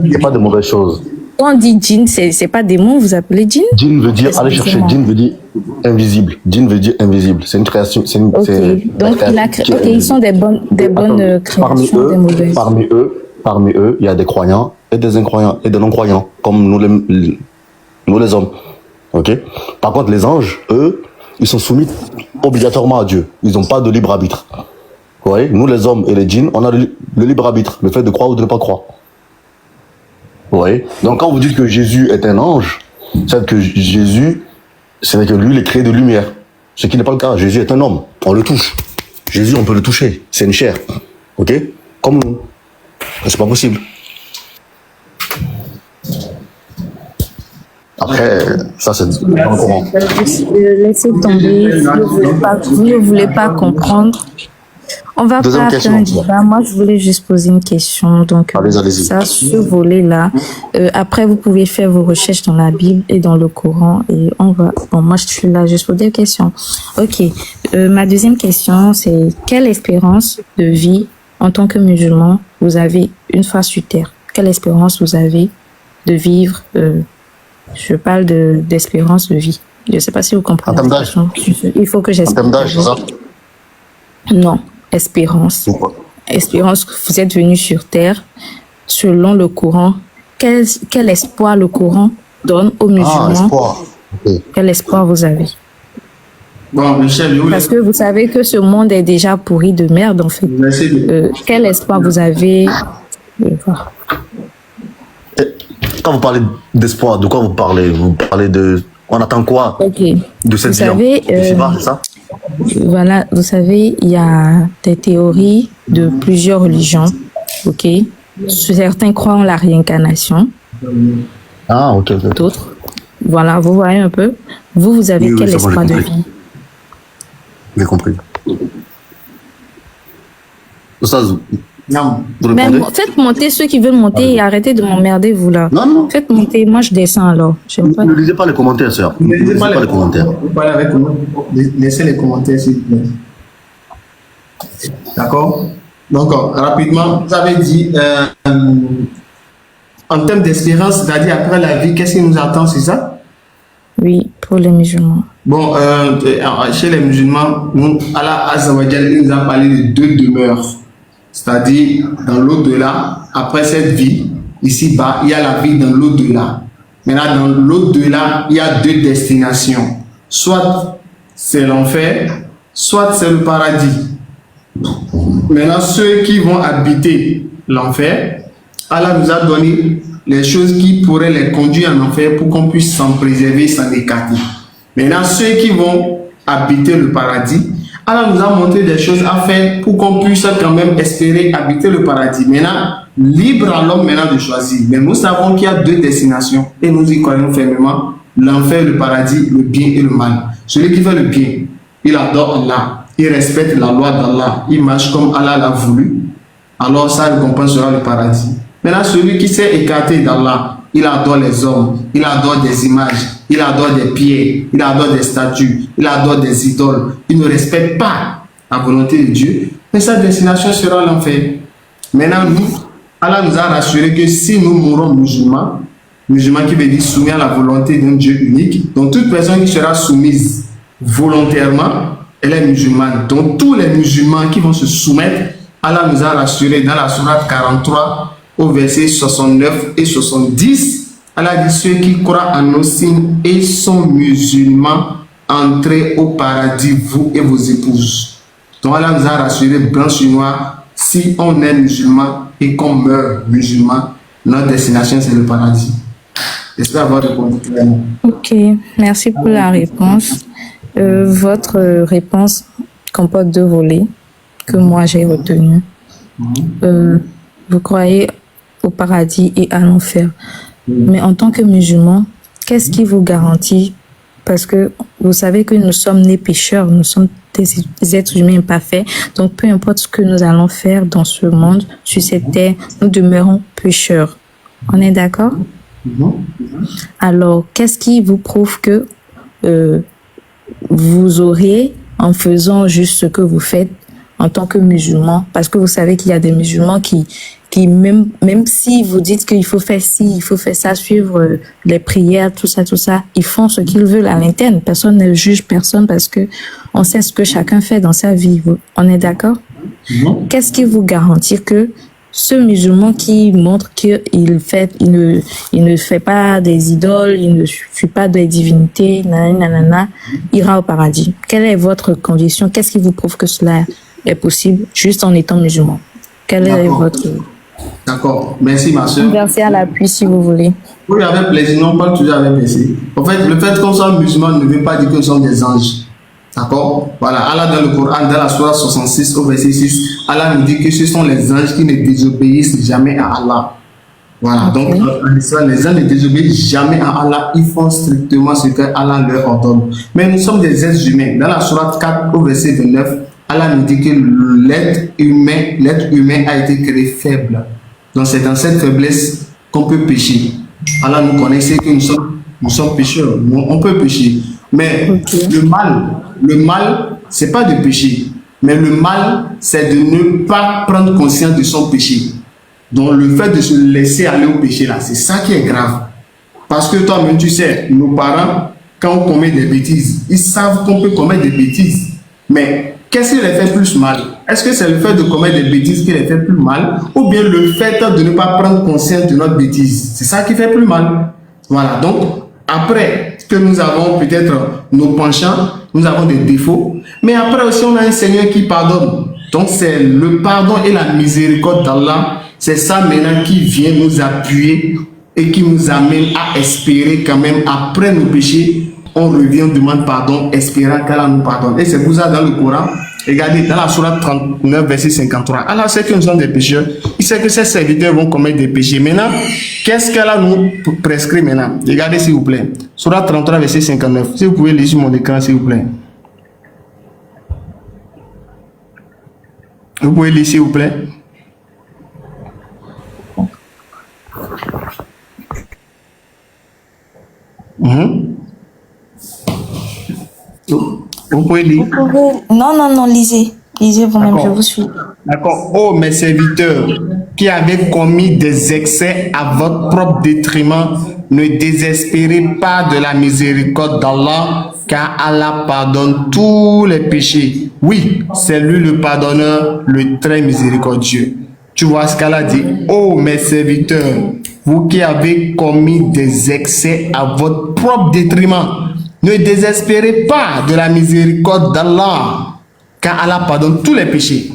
Il n'y a pas de mauvaises choses. Quand on dit djinn, c'est pas démon, vous appelez djinn? Djinn veut dire, allez chercher, Excusez-moi. djinn veut dire invisible. Djinn veut dire invisible. C'est une création. C'est une, Ok, c'est la donc il a création créé, qui est ok, ils sont des bonnes Attends, créations, des mauvaises. parmi eux, il y a des croyants et des incroyants et des non-croyants, comme nous les hommes. Ok. Par contre, les anges, eux, ils sont soumis obligatoirement à Dieu. Ils n'ont pas de libre arbitre. Vous voyez, nous les hommes et les djinns, on a le libre arbitre, le fait de croire ou de ne pas croire. Vous voyez. Donc quand vous dites que Jésus est un ange, c'est que Jésus, c'est que lui, il est créé de lumière. Ce qui n'est pas le cas. Jésus est un homme. On le touche. Jésus, on peut le toucher. C'est une chair. Ok. Comme nous. C'est pas possible. Après, ça c'est dans le Coran. Laissez tomber, vous ne voulez pas comprendre. On va Deuxième pas faire un question. débat. Moi, je voulais juste poser une question. Donc, Allez-y. ça, ce volet-là. Après, vous pouvez faire vos recherches dans la Bible et dans le Coran. Et on va. Bon, moi, je suis là juste pour des questions. Ok. Ma deuxième question, c'est quelle espérance de vie en tant que musulman vous avez une fois sur terre? Quelle espérance vous avez de vivre? Je parle d'espérance de vie. Je ne sais pas si vous comprenez. En termes d'âge. Il faut que En j'explique. termes d'âge, c'est ça? Non, espérance. Pourquoi? Espérance que vous êtes venu sur terre selon le Coran. Quel espoir le Coran donne aux musulmans? Espoir. Ok. Quel espoir vous avez? Bon, Michel, Parce que vous savez que ce monde est déjà pourri de merde, en fait. Quel espoir vous avez? Voilà. Quand vous parlez d'espoir, de quoi vous parlez? Vous parlez de... On attend quoi Ok. de cette Vous vie? savez, Je sais pas, c'est ça? voilà, vous savez, il y a des théories de plusieurs religions, ok? Certains croient en la réincarnation, Ah, ok. d'autres. Voilà, vous voyez un peu. Vous avez Oui, quel c'est bon, espoir j'ai de compris. vie? J'ai compris. Ça, vous Non. répondez? Faites monter ceux qui veulent monter et arrêtez de m'emmerder, vous là. Non. Faites monter, moi je descends alors. J'aime pas. Ne lisez pas les commentaires, sœur. Ne lisez pas les commentaires. Vous parlez avec nous. Laissez les commentaires, s'il vous plaît. D'accord? Donc, rapidement, vous avez dit, en termes d'espérance, c'est-à-dire après la vie, qu'est-ce qui nous attend, c'est ça? Oui, pour les musulmans. Bon, chez les musulmans, nous, Allah Azza wa Jalla, il nous a parlé de deux demeures. C'est-à-dire, dans l'au-delà, après cette vie, ici-bas, il y a la vie dans l'au-delà. Maintenant, dans l'au-delà, il y a deux destinations. Soit c'est l'enfer, soit c'est le paradis. Maintenant, ceux qui vont habiter l'enfer, Allah nous a donné les choses qui pourraient les conduire en enfer pour qu'on puisse s'en préserver, s'en écarter. Maintenant, ceux qui vont habiter le paradis, Allah nous a montré des choses à faire pour qu'on puisse quand même espérer habiter le paradis. Maintenant, libre à l'homme maintenant de choisir. Mais nous savons qu'il y a deux destinations et nous y croyons fermement, l'enfer, le paradis, le bien et le mal. Celui qui fait le bien, il adore Allah, il respecte la loi d'Allah, il marche comme Allah l'a voulu, alors sa récompense sera le paradis. Maintenant, celui qui s'est écarté d'Allah, il adore les hommes, il adore des images, il adore des pierres, il adore des statues, il adore des idoles, il ne respecte pas la volonté de Dieu, mais sa destination sera l'enfer. Maintenant, nous, Allah nous a rassuré que si nous mourons musulmans, musulman qui veut dire soumis à la volonté d'un Dieu unique, donc toute personne qui sera soumise volontairement, elle est musulmane. Donc tous les musulmans qui vont se soumettre, Allah nous a rassuré dans la sourate 43 au verset 69 et 70. Allah dit ceux qui croient en nos signes et sont musulmans, entrez au paradis, vous et vos épouses. Donc Allah nous a rassuré blanc sur noir, si on est musulman et qu'on meurt musulman, notre destination c'est le paradis. J'espère avoir répondu clairement. Ok, merci pour la réponse. Votre réponse comporte deux volets que moi j'ai retenus. Vous croyez au paradis et à l'enfer. Mais en tant que musulman, qu'est-ce qui vous garantit? Parce que vous savez que nous sommes nés pécheurs, nous sommes des êtres humains imparfaits. Donc peu importe ce que nous allons faire dans ce monde, sur cette terre, nous demeurons pécheurs. On est d'accord? Alors, qu'est-ce qui vous prouve que vous aurez, en faisant juste ce que vous faites en tant que musulman, parce que vous savez qu'il y a des musulmans qui même si vous dites qu'il faut faire ci, il faut faire ça, suivre les prières, tout ça, ils font ce qu'ils veulent à l'interne. Personne ne juge personne parce que on sait ce que chacun fait dans sa vie. On est d'accord? Qu'est-ce qui vous garantit que ce musulman qui montre qu'il ne fait pas des idoles, il ne suit pas des divinités, nanana, ira au paradis? Quelle est votre condition? Qu'est-ce qui vous prouve que cela est possible juste en étant musulman? Quelle est votre... D'accord, merci ma soeur. Versez à l'appui si vous voulez. Oui, avec plaisir, non pas toujours avec plaisir. En fait, le fait qu'on soit musulman ne veut pas dire que nous sommes des anges. D'accord? Voilà, Allah dans le Coran, dans la sourate 66 au verset 6, Allah nous dit que ce sont les anges qui ne désobéissent jamais à Allah. Voilà, donc en Israël, les anges ne désobéissent jamais à Allah, ils font strictement ce que Allah leur ordonne. Mais nous sommes des êtres humains. Dans la sourate 4 au verset 29, Allah nous dit que l'être humain a été créé faible. Donc c'est dans cette faiblesse qu'on peut pécher. Allah nous connaît, c'est que nous sommes pécheurs. On peut pécher. Mais le mal, c'est pas de pécher. Mais le mal, c'est de ne pas prendre conscience de son péché. Donc le fait de se laisser aller au péché là, c'est ça qui est grave. Parce que toi-même, tu sais, nos parents, quand on commet des bêtises, ils savent qu'on peut commettre des bêtises. Mais qu'est-ce qui les fait plus mal? Est-ce que c'est le fait de commettre des bêtises qui les fait plus mal? Ou bien le fait de ne pas prendre conscience de notre bêtise? C'est ça qui fait plus mal. Voilà, donc après que nous avons peut-être nos penchants, nous avons des défauts, mais après aussi on a un Seigneur qui pardonne. Donc c'est le pardon et la miséricorde d'Allah, c'est ça maintenant qui vient nous appuyer et qui nous amène à espérer quand même après nos péchés, on revient, on demande pardon, espérant qu'Allah nous pardonne. Et c'est pour ça dans le Coran, regardez, dans la sourate 39, verset 53, Allah sait que nous sommes des pécheurs, il sait que ses serviteurs vont commettre des péchés. Maintenant, qu'est-ce qu'Allah nous prescrit maintenant? Regardez s'il vous plaît, sourate 33, verset 59, si vous pouvez lire sur mon écran s'il vous plaît. Vous pouvez lire s'il vous plaît. Vous pouvez lire. Non, lisez. Lisez vous-même, je vous suis. D'accord. Oh, mes serviteurs, qui avez commis des excès à votre propre détriment, ne désespérez pas de la miséricorde d'Allah, car Allah pardonne tous les péchés. Oui, c'est lui le pardonneur, le très miséricordieux. Tu vois ce qu'Allah dit? Oh, mes serviteurs, vous qui avez commis des excès à votre propre détriment, ne désespérez pas de la miséricorde d'Allah, car Allah pardonne tous les péchés.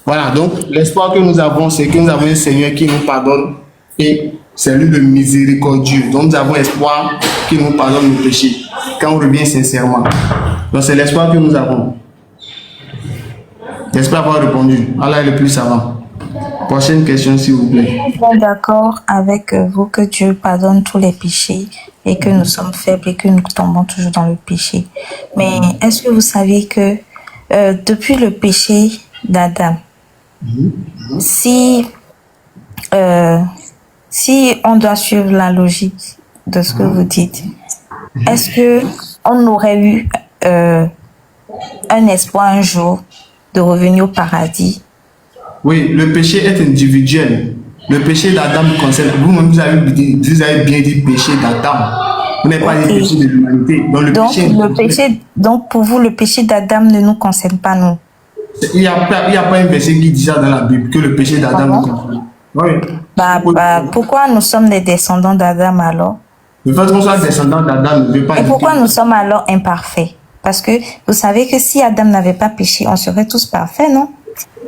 Voilà, donc l'espoir que nous avons, c'est que nous avons un Seigneur qui nous pardonne et c'est lui le miséricordieux. Donc nous avons espoir qu'il nous pardonne nos péchés quand on revient sincèrement. Donc c'est l'espoir que nous avons. J'espère avoir répondu. Allah est le plus savant. Prochaine question, s'il vous plaît. Je suis d'accord avec vous que Dieu pardonne tous les péchés et que nous sommes faibles et que nous tombons toujours dans le péché. Mais est-ce que vous savez que depuis le péché d'Adam, si on doit suivre la logique de ce que vous dites, est-ce que on aurait eu un espoir un jour de revenir au paradis? Oui, le péché est individuel. Le péché d'Adam concerne. Vous-même, vous avez bien dit péché d'Adam. Vous n'avez pas dit péché de l'humanité. Donc, pour vous, le péché d'Adam ne nous concerne pas, nous. Il n'y a pas un verset qui dit ça dans la Bible, que le péché d'Adam nous concerne. Oui. Pourquoi nous sommes des descendants d'Adam alors? Le fait qu'on soit descendant d'Adam ne veut pas dire. Et pourquoi nous sommes alors imparfaits? Parce que vous savez que si Adam n'avait pas péché, on serait tous parfaits, non?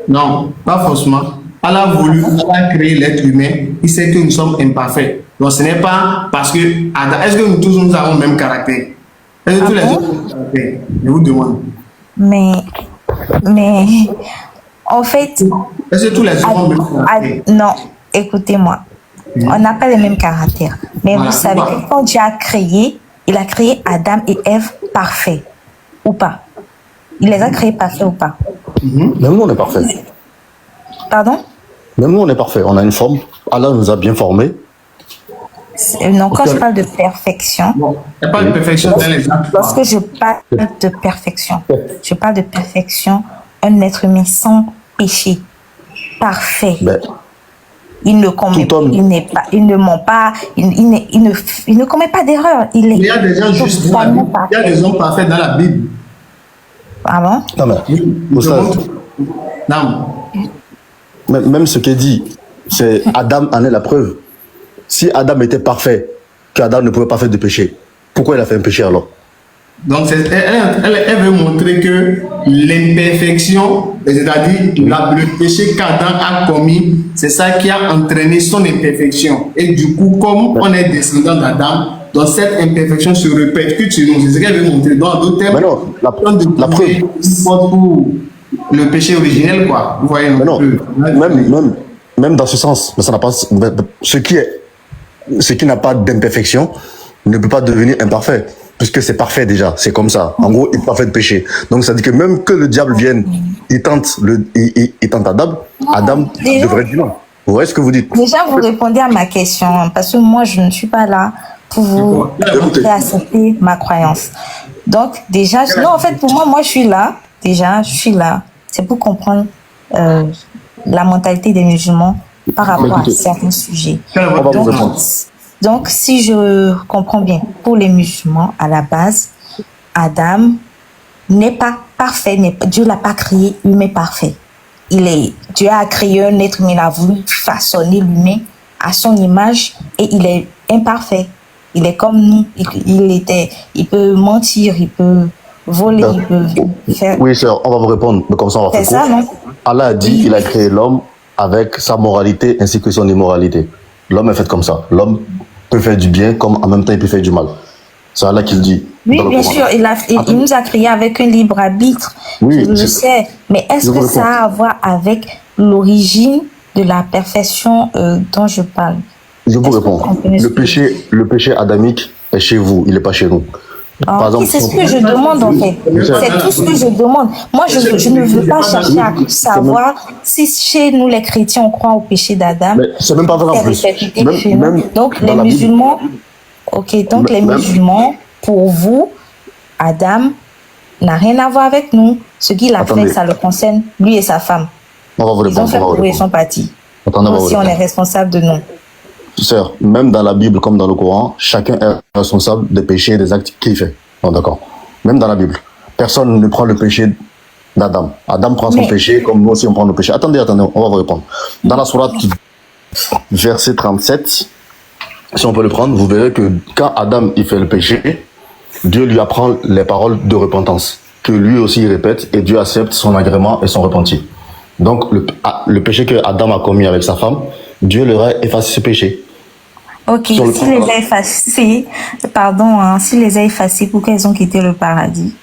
Non, pas forcément. Allah a voulu, Allah a créé l'être humain, il sait que nous sommes imparfaits. Donc ce n'est pas parce que Adam, est-ce que nous tous nous avons le même caractère? Est-ce que tous les autres ont le même caractère? Je vous demande. Mais en fait, est-ce que tous les autres ont le même caractère? Non, écoutez-moi. On n'a pas le même caractère. Mais voilà, vous savez que quand Dieu a créé, il a créé Adam et Ève parfaits. Ou pas? Il les a créés parfaits ou pas? Même nous, on est parfait. Pardon? Même nous, on est parfait. On a une forme. Allah nous a bien formés. Non, quand je parle de perfection... Bon, il n'y a pas de perfection dans les actes. Lorsque je parle de perfection, je parle de perfection, un être humain sans péché, parfait. Ben, il ne commet pas, il ne ment pas, il ne commet pas d'erreur. Il y a des gens juste dans la Bible. Il y a des hommes parfaits dans la Bible. Ah bon? Non, mais non. Même ce qui est dit, c'est Adam en est la preuve. Si Adam était parfait, qu'Adam ne pouvait pas faire de péché, pourquoi il a fait un péché alors? Donc elle veut montrer que l'imperfection, c'est-à-dire le péché qu'Adam a commis, c'est ça qui a entraîné son imperfection. Et du coup, comme on est descendant d'Adam, donc cette imperfection se répercute sur nous. C'est ce qu'elle veut montrer. Donc, en d'autres termes, non, la preuve pour le péché originel, quoi. Vous voyez, non, même dans ce sens, mais ça n'a pas, ce qui n'a pas d'imperfection ne peut pas devenir imparfait. puisque c'est parfait déjà, c'est comme ça. En gros, il est parfait de péché. Donc ça dit que même que le diable vienne, il tente Adam Déjà- devrait dire non. Vous voyez ce que vous dites? Déjà, vous répondez à ma question, hein, parce que moi, je ne suis pas là pour vous Écoutez. faire accepter ma croyance. Donc, déjà, non, en fait, pour moi, je suis là. Déjà, je suis là. C'est pour comprendre la mentalité des musulmans par rapport à Écoutez. certains sujets. On va vous répondre. Donc, si je comprends bien, pour les musulmans, à la base, Adam n'est pas parfait. Dieu l'a pas créé humain parfait. Dieu a créé un être humain, il a voulu façonner l'humain à son image et il est imparfait. Il est comme nous. Il peut mentir, il peut voler, il peut faire. Oui, sœur, on va vous répondre, mais comme ça, on va C'est faire ça, court. non? Allah a dit qu'il a créé l'homme avec sa moralité ainsi que son immoralité. L'homme est fait comme ça. L'homme peut faire du bien comme en même temps il peut faire du mal. C'est Allah qui le dit. Oui, dans le bien Coran. sûr, il nous a créé avec un libre arbitre. Oui, je le c'est- sais. Mais est-ce je que vous ça réponds. a à voir avec l'origine de la perfection dont je parle? Je vous Est-ce que réponds. vous comprenez ce Le péché adamique est chez vous, il n'est pas chez nous. Ah, ok, c'est ce que je demande en fait. C'est tout ce que je demande. Moi, je ne veux pas chercher à savoir si chez nous les chrétiens on croit au péché d'Adam. Mais c'est même pas vrai en plus. C'est Même- chez nous. même Donc dans les la Bible. musulmans, ok, donc les Même- musulmans, pour vous, Adam n'a rien à voir avec nous. Ce qu'il a Attendez. fait, ça le concerne lui et sa femme. On va vous Ils ont répondre. fait On va vous pour eux, ils répondre. sont partis. Attendez, on va Nous vous aussi, on est répondre. responsable de nous. Sœur, même dans la Bible comme dans le Coran, chacun est responsable des péchés et des actes qu'il fait. Bon, d'accord. Même dans la Bible. Personne ne prend le péché d'Adam. Adam prend son Mais- péché comme nous aussi on prend nos péchés. Attendez, on va vous répondre. Dans la sourate, verset 37, si on peut le prendre, vous verrez que quand Adam il fait le péché, Dieu lui apprend les paroles de repentance, que lui aussi il répète, et Dieu accepte son agrément et son repentir. Donc le péché que Adam a commis avec sa femme, Dieu leur a effacé ce péché. Ok, Sur le s'il les plan- a effacés, pardon, hein, s'il les a effacés, pourquoi ils ont quitté le paradis?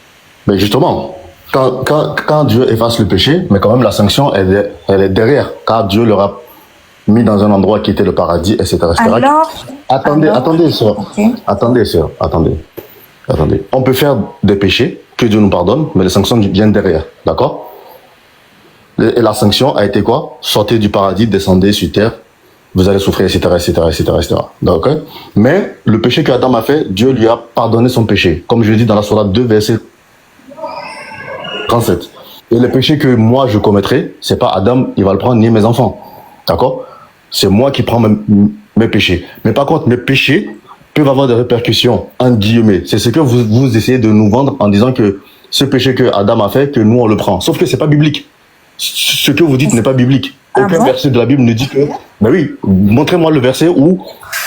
Mais justement, quand Dieu efface le péché, mais quand même la sanction, elle est derrière, car Dieu leur a mis dans un endroit qui était le paradis, etc. etc. Alors, Attendez, sœur. Ok. Attendez, sœur. Attendez. On peut faire des péchés, que Dieu nous pardonne, mais les sanctions viennent derrière. D'accord? Et la sanction a été quoi? Sortez du paradis, descendez sur terre, vous allez souffrir, etc., etc., etc., etc. D'accord? Mais le péché que Adam a fait, Dieu lui a pardonné son péché. Comme je l'ai dit dans la sourate 2, verset 37. Et le péché que moi je commettrai, c'est pas Adam, il va le prendre, ni mes enfants. D'accord? C'est moi qui prends mes péchés. Mais par contre, mes péchés peuvent avoir des répercussions, entre guillemets. C'est ce que vous essayez de nous vendre en disant que ce péché que Adam a fait, que nous on le prend. Sauf que c'est pas biblique. Ce que vous dites n'est pas biblique. Ah Aucun bon? verset de la Bible ne dit que... Ben oui, montrez-moi le verset où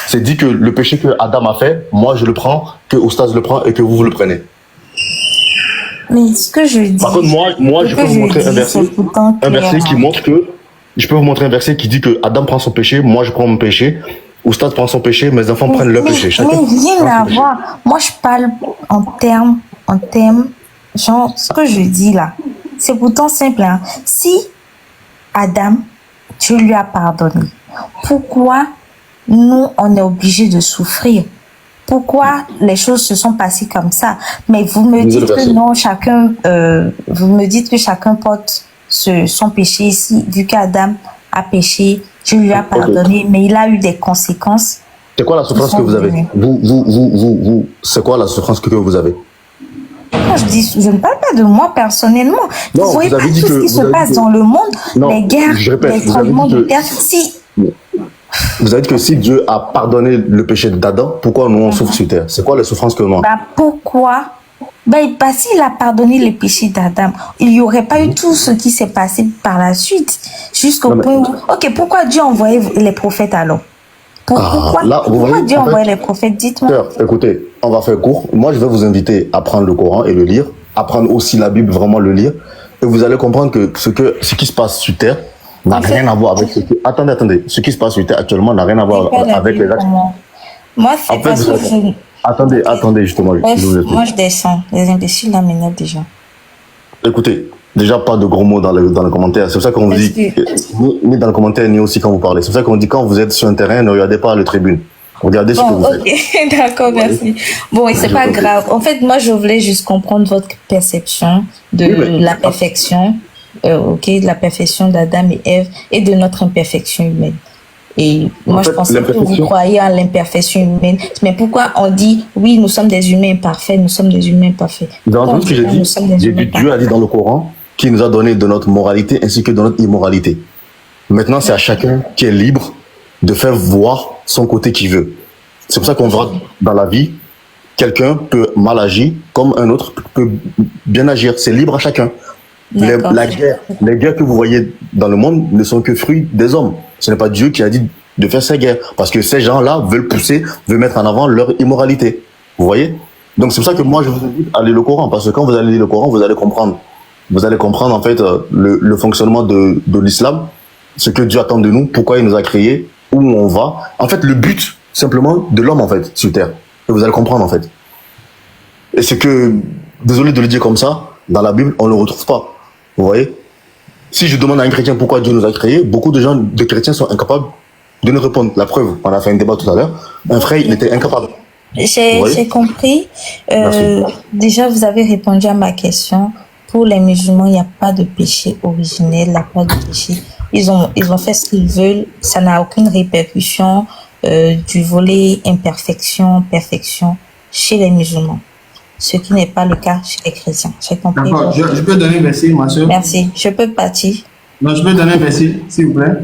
c'est dit que le péché que Adam a fait, moi je le prends, que Oustaz le prend et que vous le prenez. Mais ce que je dis. Par contre, moi, ce je que peux vous montrer dis, un verset, c'est pourtant un verset clair, qui hein. montre que, je peux vous montrer un verset qui dit que Adam prend son péché, moi je prends mon péché, Oustaz prend son péché, mes enfants prennent leur péché. Chacun Mais rien prend à son péché. voir. Moi, je parle en termes, genre, ce que je dis là, c'est pourtant simple, hein. Si Adam, Dieu lui a pardonné, pourquoi nous, on est obligés de souffrir? Pourquoi les choses se sont passées comme ça? Mais vous me Lisez le dites que verset. non, vous me dites que chacun porte son péché ici, vu qu'Adam a péché, Dieu lui a pardonné, mais il a eu des conséquences. C'est quoi la souffrance que vous avez? Vous, c'est quoi la souffrance que vous avez? Moi, je ne parle pas de moi personnellement. Non, vous voyez vous pas avez dit tout que- ce qui se vous avez passe dit que- dans le monde, Non, les guerres, je répète, les vous avez tremblements dit de que- terre. Si, Vous avez dit que si Dieu a pardonné le péché d'Adam, pourquoi nous on souffre sur terre? C'est quoi la souffrance que nous avons? pourquoi? Parce qu'il a pardonné les péchés d'Adam, il n'y aurait pas eu tout ce qui s'est passé par la suite, jusqu'au Non, mais- point où... Ok, pourquoi Dieu a envoyé les prophètes alors? Pourquoi, là, vous pourquoi voyez, Dieu a en fait- envoyé les prophètes? Dites-moi. Sœur, écoutez, on va faire court. Moi, je vais vous inviter à prendre le Coran et le lire, à prendre aussi la Bible, vraiment le lire, et vous allez comprendre que ce qui se passe sur terre n'a En fait- rien à voir avec ce qui... Attendez. Ce qui se passe sur terre actuellement n'a rien à voir C'est pas la avec les Bible actes. pour moi. Moi, c'est En fait, parce que je... Attendez, justement. Bref, je vous explique. moi, je descends. Les imbéciles là m'énervent déjà. Écoutez, déjà pas de gros mots dans les commentaires. C'est pour ça qu'on vous dit, ni dans le commentaire, ni aussi quand vous parlez. C'est pour ça qu'on dit quand vous êtes sur un terrain, ne regardez pas les tribunes. Regardez ce que Bon, vous faites. ok, d'accord, merci. Bon, et c'est Je pas comprends. grave. En fait, moi, je voulais juste comprendre votre perception de Oui, mais- la perfection, ok, de la perfection d'Adam et Ève et de notre imperfection humaine. Et moi, je fait, pensais que vous l'imperfection- croyez en l'imperfection humaine. Mais pourquoi on dit, oui, nous sommes des humains imparfaits, nous sommes des humains imparfaits? Vous avez Pourquoi on entendu ce que dit j'ai pas, dit? nous sommes des J'ai humains dit, Dieu a imparfaits? dit dans le Coran qu'il nous a donné de notre moralité ainsi que de notre immoralité. Maintenant, c'est à chacun qui est libre de faire voir son côté qu'il veut. C'est pour ça qu'on voit dans la vie, quelqu'un peut mal agir comme un autre peut bien agir. C'est libre à chacun. D'accord. Les guerres que vous voyez dans le monde ne sont que fruits des hommes. Ce n'est pas Dieu qui a dit de faire ces guerres. Parce que ces gens-là veulent mettre en avant leur immoralité. Vous voyez? Donc c'est pour ça que moi je vous invite à lire le Coran. Parce que quand vous allez lire le Coran, vous allez comprendre. Vous allez comprendre en fait le fonctionnement de l'islam, ce que Dieu attend de nous, pourquoi il nous a créés, où on va. En fait, le but simplement de l'homme en fait sur terre. Et vous allez comprendre en fait. Et c'est que, désolé de le dire comme ça, dans la Bible, on ne le retrouve pas. Vous voyez? Si je demande à un chrétien pourquoi Dieu nous a créés, beaucoup de chrétiens sont incapables de nous répondre. La preuve, on a fait un débat tout à l'heure, un frère, il était incapable. J'ai compris. Merci. Déjà, vous avez répondu à ma question. Pour les musulmans, il n'y a pas de péché originel, il n'y a pas de péché. Ils ont fait ce qu'ils veulent. Ça n'a aucune répercussion du volet imperfection, perfection chez les musulmans. Ce qui n'est pas le cas chez les chrétiens. J'ai compris. D'accord, je peux donner un verset, ma soeur? Merci. Je peux partir. Non, je peux donner un verset, s'il vous plaît?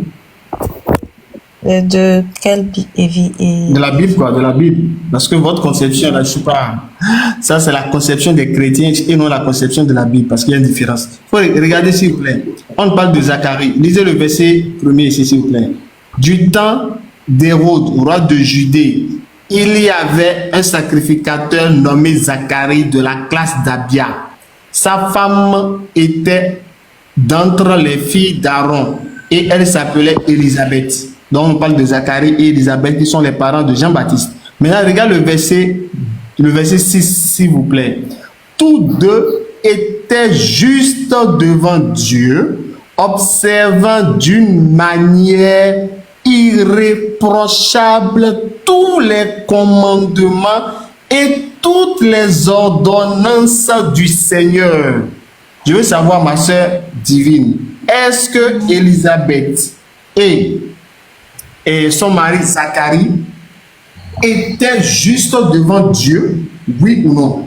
De quelle De la Bible, quoi, de la Bible. Parce que votre conception, là, je sais pas. Ça, c'est la conception des chrétiens et non la conception de la Bible, parce qu'il y a une différence. Faut regarder, s'il vous plaît. On parle de Zacharie. Lisez le verset premier ici, s'il vous plaît. Du temps d'Hérode, roi de Judée, il y avait un sacrificateur nommé Zacharie de la classe d'Abia. Sa femme était d'entre les filles d'Aaron et elle s'appelait Élisabeth. Donc on parle de Zacharie et Élisabeth qui sont les parents de Jean-Baptiste. Maintenant regarde le verset 6 s'il vous plaît. Tous deux étaient juste devant Dieu, observant d'une manière irréprochable tous les commandements et toutes les ordonnances du Seigneur. Je veux savoir, ma soeur divine, est-ce que Élisabeth et son mari Zacharie étaient juste devant Dieu, oui ou non?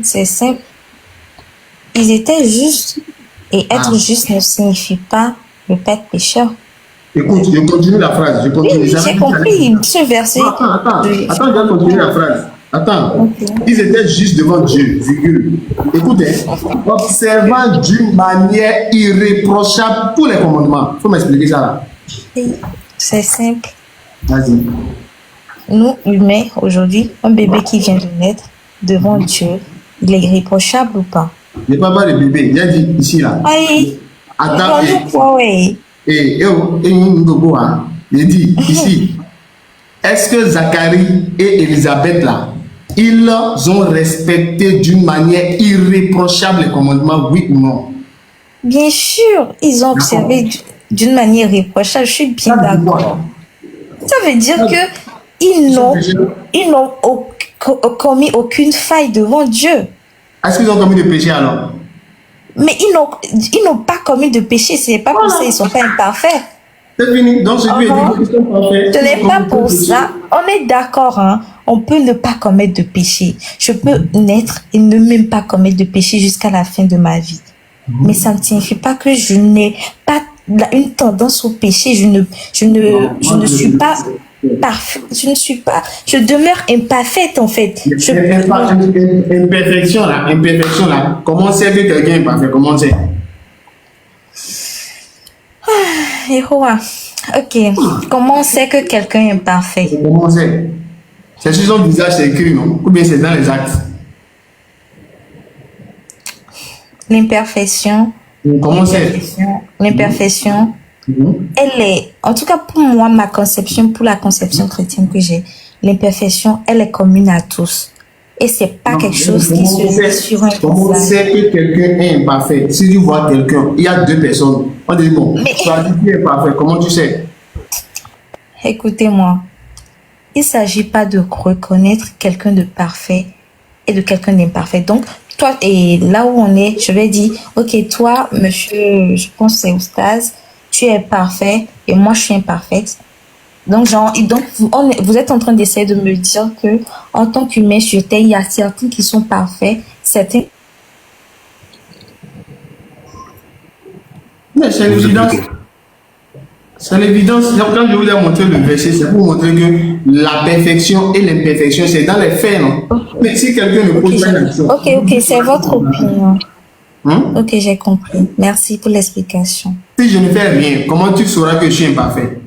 C'est simple. Ils étaient justes. Et être juste ne signifie pas ne pas être pécheur. Écoute, je continue la phrase. Je continue. Oui, j'ai compris ce verset. Attends, je vais continuer la phrase. Attends. Ok. Ils étaient juste devant Dieu, virgule. Écoutez, observant d'une manière irréprochable tous les commandements. Il faut m'expliquer ça là. C'est simple. Vas-y. Nous, humains, aujourd'hui, un bébé qui vient de naître devant Dieu, il est irréprochable ou pas? Je ne parle pas de bébé. Il a dit ici là. Oui. Attends. Oui. Il dit ici. Est-ce que Zacharie et Élisabeth là, ils ont respecté d'une manière irréprochable les commandements, oui ou non? Bien sûr, ils ont observé d'une manière irréprochable. Je suis bien d'accord. Ça veut dire que ils n'ont commis aucune faille devant Dieu. Est-ce qu'ils ont commis de péché alors? Mais ils n'ont pas commis de péché. Ce n'est pas pour ça qu'ils ne sont pas imparfaits. C'est fini. Donc, c'est lui qui sont parfaits. Ce n'est pas pour ça. On est d'accord, hein. On peut ne pas commettre de péché. Je peux naître et ne même pas commettre de péché jusqu'à la fin de ma vie. Mais ça ne signifie pas que je n'ai pas une tendance au péché. Je ne suis pas parfaite. Je demeure imparfaite en fait. Imperfection là. Comment c'est que quelqu'un est imparfait? Comment c'est? Yehowa. Ok. Comment on sait que quelqu'un est imparfait? Comment c'est? C'est sur son visage, c'est écrit, non? Ou bien c'est dans les actes? L'imperfection. Comment c'est? L'imperfection. Elle est, en tout cas pour moi, pour la conception chrétienne que j'ai, l'imperfection, elle est commune à tous. Et c'est pas quelque chose qui se met sur un Comment c'est que quelqu'un est imparfait? Si tu vois quelqu'un, il y a deux personnes. On dit bon, tu as dit qu'il est imparfait. Comment tu sais? Écoutez-moi, il ne s'agit pas de reconnaître quelqu'un de parfait et de quelqu'un d'imparfait. Donc, toi, et là où on est, je vais dire, ok, toi, monsieur, je pense que c'est Oustaz, tu es parfait et moi, je suis imparfaite. Donc, vous êtes en train d'essayer de me dire que, en tant qu'humain sur Terre, il y a certains qui sont parfaits, certains. Mais c'est l'évidence. C'est l'évidence. Quand je vous ai montré le verset, c'est pour montrer que la perfection et l'imperfection, c'est dans les faits, non? Mais si quelqu'un ne pose pas une action. Ok, c'est votre opinion. Ok, j'ai compris. Merci pour l'explication. Si je ne fais rien, comment tu sauras que je suis imparfait?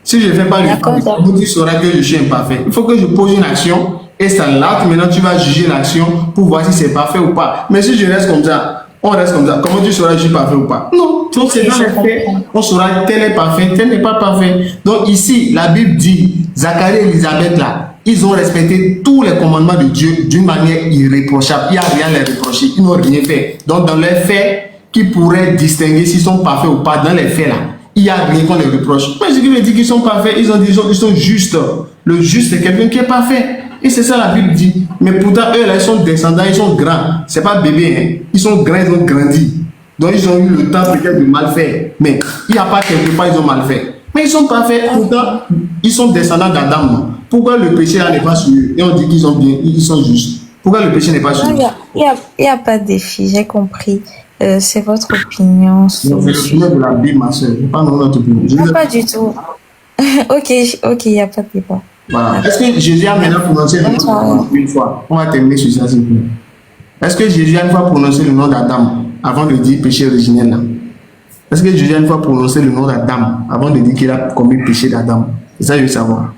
Si je ne fais pas le D'accord, travail, comment tu sauras que je suis imparfait? Il faut que je pose une action et ça là, maintenant tu vas juger l'action pour voir si c'est parfait ou pas. Mais si je reste comme ça, on reste comme ça, comment tu sauras que je suis parfait ou pas? Non, donc c'est dans les faits, on saura tel est parfait, tel n'est pas parfait. Donc ici, la Bible dit, Zacharie et Élisabeth là, ils ont respecté tous les commandements de Dieu d'une manière irréprochable. Il n'y a rien à les reprocher, ils n'ont rien fait. Donc dans les faits, qui pourraient distinguer s'ils sont parfaits ou pas, dans les faits là, il n'y a rien qu'on les reproche. Mais ce qui veut dire qu'ils sont parfaits, ils sont justes. Le juste, c'est quelqu'un qui est parfait. Et c'est ça la Bible dit. Mais pourtant, eux, là, ils sont descendants, ils sont grands. C'est pas bébé, hein. Ils sont grands, ils ont grandi. Donc, ils ont eu le temps peut-être de mal faire. Mais il n'y a pas quelque part, ils ont mal fait. Mais ils sont parfaits. Pourtant, ils sont descendants d'Adam. Non? Pourquoi le péché là n'est pas sur eux? Et on dit qu'ils sont bien, ils sont justes. Pourquoi le péché n'est pas sur eux? Il n'y a pas de défi, j'ai compris. C'est votre opinion. C'est l'opinion de la Bible, ma soeur. Pas notre opinion. Non, pas du tout. Ok, il n'y a pas de débat. Voilà. Est-ce que Jésus a maintenant prononcé le nom une fois? On va terminer sur ça, s'il vous plaît. Est-ce que Jésus a une fois prononcé le nom d'Adam avant de dire péché originel là? Est-ce que Jésus a une fois prononcé le nom d'Adam avant de dire qu'il a commis le péché d'Adam? C'est ça que je veux savoir.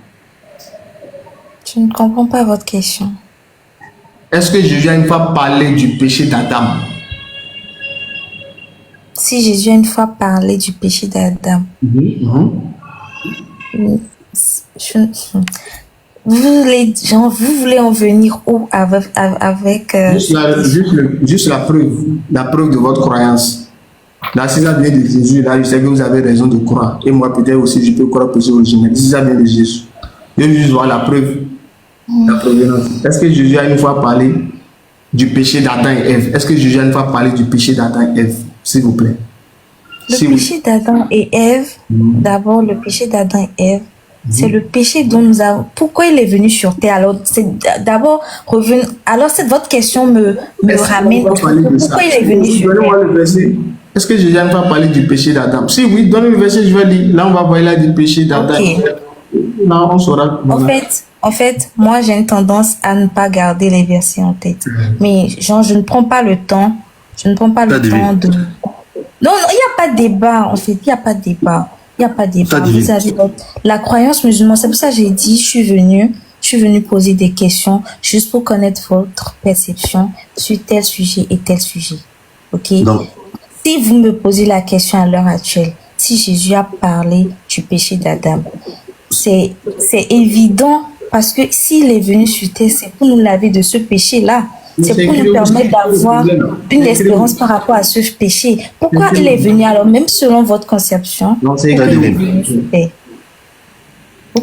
Je ne comprends pas votre question. Est-ce que Jésus a une fois parlé du péché d'Adam? Si Jésus a une fois parlé du péché d'Adam, vous voulez en venir où avec juste la preuve de votre croyance. Là, si ça vient de Jésus, là, je sais que vous avez raison de croire. Et moi, peut-être aussi, je peux croire péché originel. Si ça vient de Jésus, je veux juste voir la preuve. La provenance. Est-ce que Jésus a une fois parlé du péché d'Adam et Ève? Est-ce que Jésus a une fois parlé du péché d'Adam et Ève? S'il vous plaît. Le péché d'Adam et Ève, d'abord, le péché d'Adam et Ève, c'est le péché dont nous avons. Pourquoi il est venu sur terre? Alors, c'est d'abord revenir. Alors, votre question me ramène. Pourquoi il est venu sur terre? Est-ce que Jésus a une fois parlé du péché d'Adam? Si oui, donne le verset, je vais lire. Là, on va voir là du péché d'Adam. Okay. Là, on saura. En fait, moi, j'ai une tendance à ne pas garder les versets en tête. Mais, genre, je ne prends pas le temps. Je ne prends pas le temps de. Non, il n'y a pas de débat, en fait. Il n'y a pas de débat. Il n'y a pas de débat. Vous avez la croyance musulmane. C'est pour ça que j'ai dit, je suis venue poser des questions juste pour connaître votre perception sur tel sujet et tel sujet. OK? Donc, si vous me posez la question à l'heure actuelle, si Jésus a parlé du péché d'Adam, c'est évident parce que s'il est venu sur terre, c'est pour nous laver de ce péché-là. C'est pour nous permettre d'avoir une espérance par rapport à ce péché. Pourquoi il est venu alors, même selon votre conception? Vous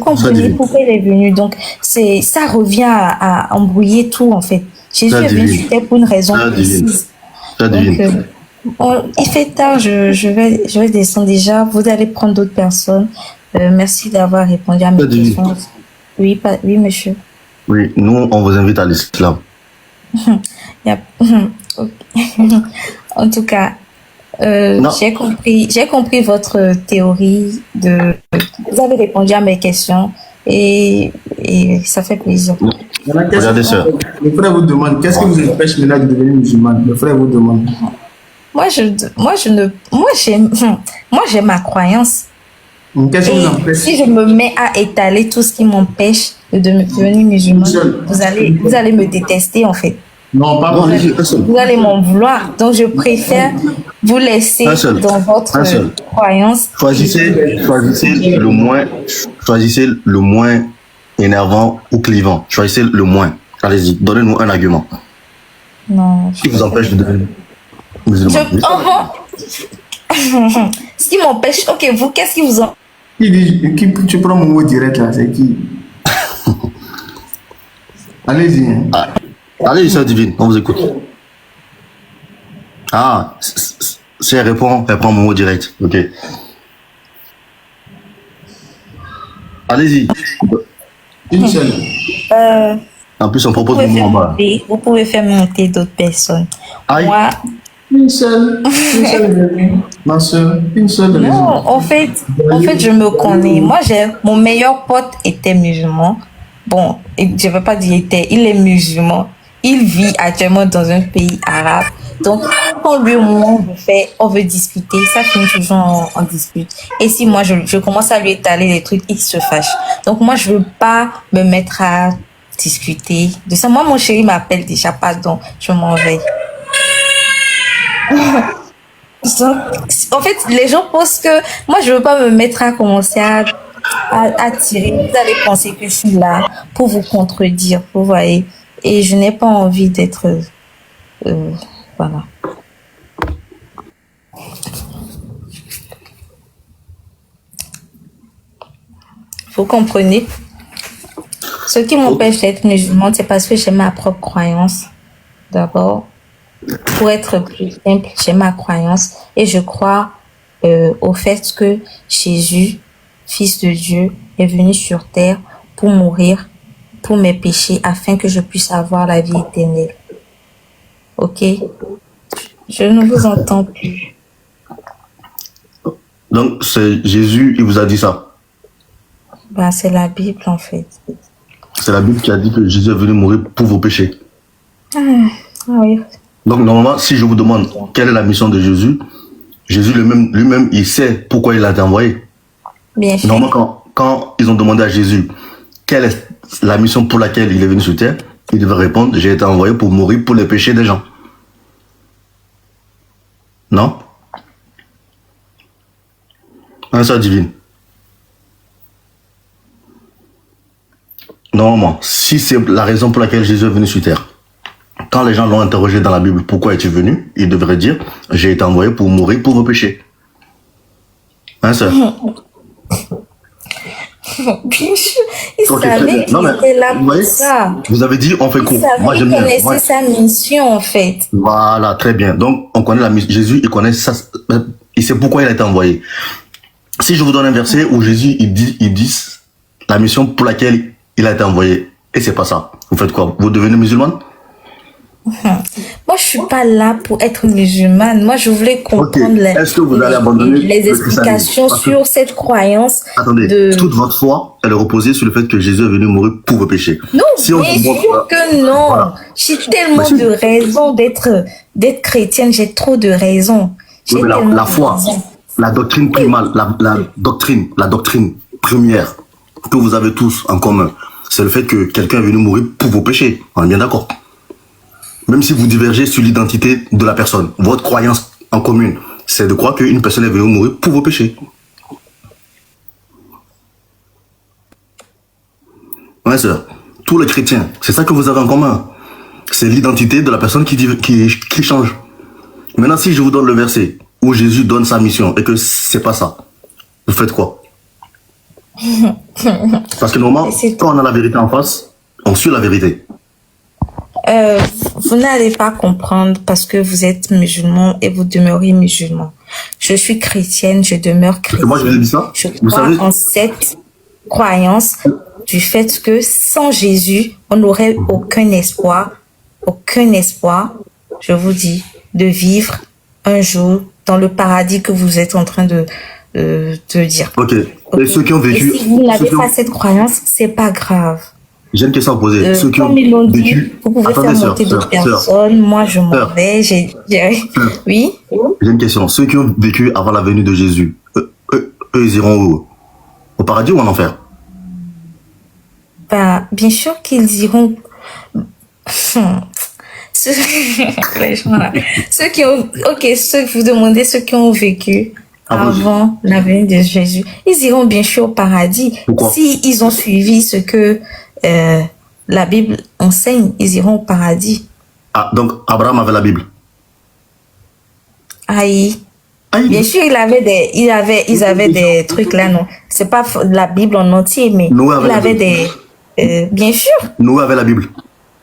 comprenez pourquoi il est venu. Donc, ça revient à embrouiller tout, en fait. Jésus est venu sur terre pour une raison précise. Donc, il fait tard, je vais descendre déjà. Vous allez prendre d'autres personnes. Merci d'avoir répondu à mes questions. Oui, monsieur. Oui, nous, on vous invite à l'islam. En tout cas, j'ai compris votre théorie. Vous avez répondu à mes questions et ça fait plaisir. Regardez ça. Le frère vous demande qu'est-ce qui vous empêche maintenant de devenir musulman? Le frère vous demande. Moi, j'ai ma croyance. Qu'est-ce qui vous empêche? Si je me mets à étaler tout ce qui m'empêche de devenir musulman, vous allez me détester en fait. Non, pas moi. Vous allez m'en vouloir. Donc, je préfère vous laisser dans votre croyance. Choisissez le moins énervant ou clivant. Choisissez le moins. Allez-y, donnez-nous un argument. Non. Qui vous empêche de devenir musulman? Ce qui m'empêche. Ok, vous, qu'est-ce qui vous empêche? Tu prends mon mot direct là, c'est qui? Allez-y. Ah. Allez, sœur divine, on vous écoute. Ah, si elle répond mon mot direct. Ok. Allez-y. Une seule. En plus, on Vous propose pouvez mon mot faire en bas. monter, vous pouvez faire monter d'autres personnes. Aïe. Moi, Une seule. Une seule. Ma soeur. Une seule non, raison. en fait, je me connais. Moi, mon meilleur pote était musulman. Bon, je ne vais pas dire était, il est musulman. Il vit actuellement dans un pays arabe. Donc, quand lui ou moi, on veut discuter, ça finit toujours en dispute. Et si moi, je commence à lui étaler des trucs, il se fâche. Donc, moi, je ne veux pas me mettre à discuter de ça. Moi, mon chéri m'appelle déjà, pardon, je m'en vais. Donc, en fait, les gens pensent que moi, je veux pas me mettre à commencer à tirer. Vous allez penser que je suis là pour vous contredire, vous voyez. Et je n'ai pas envie d'être... voilà. Vous comprenez? Ce qui m'empêche d'être musulmane, c'est parce que j'ai ma propre croyance. D'abord, pour être plus simple, j'ai ma croyance et je crois au fait que Jésus, Fils de Dieu, est venu sur terre pour mourir pour mes péchés afin que je puisse avoir la vie éternelle. Ok? Je ne vous entends plus. Donc, c'est Jésus, il vous a dit ça. Ben, c'est la Bible en fait. C'est la Bible qui a dit que Jésus est venu mourir pour vos péchés. Ah oui. Donc, normalement, si je vous demande quelle est la mission de Jésus, Jésus lui-même, il sait pourquoi il a été envoyé. Bien sûr. Normalement, quand ils ont demandé à Jésus quelle est la mission pour laquelle il est venu sur terre, il devait répondre, j'ai été envoyé pour mourir pour les péchés des gens. Non? Un sœur divine. Normalement, si c'est la raison pour laquelle Jésus est venu sur terre, quand les gens l'ont interrogé dans la Bible, pourquoi es-tu venu? Il devrait dire, j'ai été envoyé pour mourir pour vos péchés. Hein, sœur? Bien sûr, il Ok, très savait bien. qu'il Non, mais, était là vous pour voyez, ça. vous avez dit, on fait Il court. savait Moi, j'aime qu'il bien. connaissait Ouais. sa mission en fait. Voilà, très bien. Donc, on connaît la mission. Jésus, il connaît ça. Il sait pourquoi il a été envoyé. Si je vous donne un verset où Jésus, il dit la mission pour laquelle il a été envoyé, et c'est pas ça, vous faites quoi? Vous devenez musulmane? Moi, je suis pas là pour être musulmane. Moi, je voulais comprendre Est-ce que vous allez abandonner les le christianisme? explications Parce que- sur cette croyance. Attendez, toute votre foi, elle est reposée sur le fait que Jésus est venu mourir pour vos péchés. Non, Si on bien vous montre- sûr que non. Voilà. J'ai tellement Mais si- de raisons d'être chrétienne. J'ai trop de raisons. J'ai Oui, mais tellement la de foi, raisons. la doctrine primale, la doctrine première que vous avez tous en commun, c'est le fait que quelqu'un est venu mourir pour vos péchés. On est bien d'accord. Même si vous divergez sur l'identité de la personne, votre croyance en commune, c'est de croire qu'une personne est venue mourir pour vos péchés. Ouais, sœur. Tous les chrétiens, c'est ça que vous avez en commun. C'est l'identité de la personne qui change. Maintenant, si je vous donne le verset où Jésus donne sa mission et que c'est pas ça, vous faites quoi? Parce que normalement, quand on a la vérité en face, on suit la vérité. Vous n'allez pas comprendre parce que vous êtes musulman et vous demeurez musulman. Je suis chrétienne, je demeure Parce que moi, je chrétienne. vous ai dit ça. Je Vous crois savez, en cette croyance du fait que sans Jésus, on n'aurait aucun espoir, je vous dis, de vivre un jour dans le paradis que vous êtes en train de dire. ok. Et ceux qui ont vécu. Et si vous n'avez ceux qui ont- pas cette croyance, c'est pas grave. J'ai une question à poser. Ceux qui ont Comme ils l'ont dit, vécu. vous pouvez Attendez, faire sœur, monter d'autres sœur. personnes. Moi, je m'en Sœur. vais. Oui. J'ai une question. Ceux qui ont vécu avant la venue de Jésus, eux, ils iront où? Au paradis ou en enfer? Bah, bien sûr qu'ils iront. Ceux... les gens là. Ceux qui ont. Ok, ceux que vous demandez, ceux qui ont vécu avant la venue de Jésus, ils iront bien sûr au paradis. Pourquoi? Si ils ont suivi ce que la Bible enseigne, ils iront au paradis. Ah, donc Abraham avait la Bible. Aïe. Aïe. Bien sûr, ils avaient des trucs là, non. C'est pas la Bible en entier, mais Noé il avait avait la des. Bien sûr. Noé avait la Bible.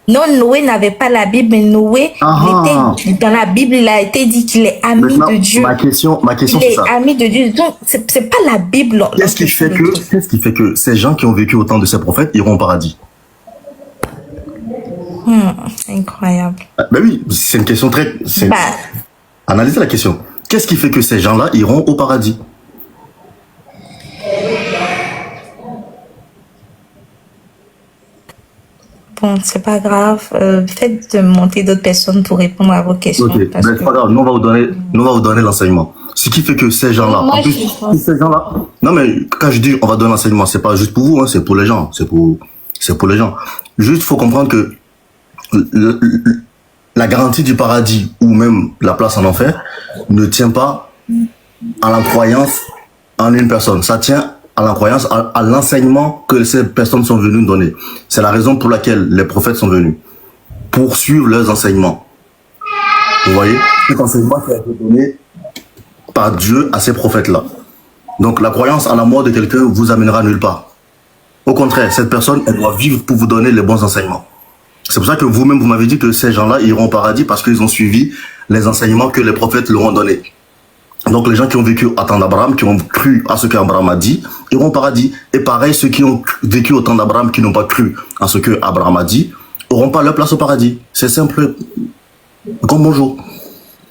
Non, Noé n'avait pas la Bible, mais Noé, était, dans la Bible, il a été dit qu'il est ami Maintenant, de Dieu. ma question Il c'est est ça. ami de Dieu. Donc, c'est pas la Bible. Qu'est-ce qui fait que ces gens qui ont vécu au temps de ces prophètes iront au paradis? Incroyable. Ben oui, c'est une question très... Bah, Analysez la question. Qu'est-ce qui fait que ces gens-là iront au paradis? bon, c'est pas grave. Faites de monter d'autres personnes pour répondre à vos questions. Ok, parce ben, que- c'est pas grave, nous on va vous donner l'enseignement. Ce qui fait que ces gens-là, Moi, en plus, je pense. ces gens-là, non mais quand je dis on va donner l'enseignement, c'est pas juste pour vous, hein, c'est pour les gens, c'est pour les gens. Juste faut comprendre que la garantie du paradis ou même la place en enfer ne tient pas à la croyance en une personne. Ça tient à la croyance, à l'enseignement que ces personnes sont venues donner. C'est la raison pour laquelle les prophètes sont venus. Poursuivre leurs enseignements. Vous voyez? Cet enseignement qui a été donné par Dieu à ces prophètes-là. Donc la croyance à la mort de quelqu'un vous amènera nulle part. Au contraire, cette personne, elle doit vivre pour vous donner les bons enseignements. C'est pour ça que vous-même, vous m'avez dit que ces gens-là iront au paradis parce qu'ils ont suivi les enseignements que les prophètes leur ont donnés. Donc les gens qui ont vécu à temps d'Abraham, qui ont cru à ce qu'Abraham a dit, iront au paradis. Et pareil, ceux qui ont vécu au temps d'Abraham, qui n'ont pas cru à ce que Abraham a dit, n'auront pas leur place au paradis. C'est simple comme bonjour.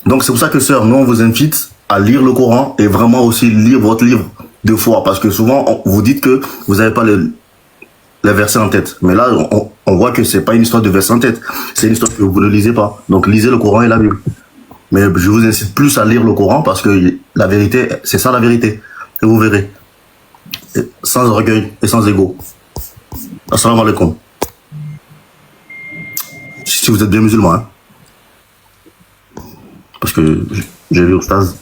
Donc c'est pour ça que sœur, nous on vous invite à lire le Coran et vraiment aussi lire votre livre de foi. Parce que souvent, vous dites que vous n'avez pas les versets en tête. Mais là, on voit que c'est pas une histoire de versets en tête. C'est une histoire que vous ne lisez pas. Donc lisez le Coran et la Bible. Mais je vous incite plus à lire le Coran parce que la vérité, c'est ça la vérité. Et vous verrez. Et sans orgueil et sans ego. Assalamu alaikum. Si vous êtes bien musulman, hein. Parce que j'ai vu Oustaz.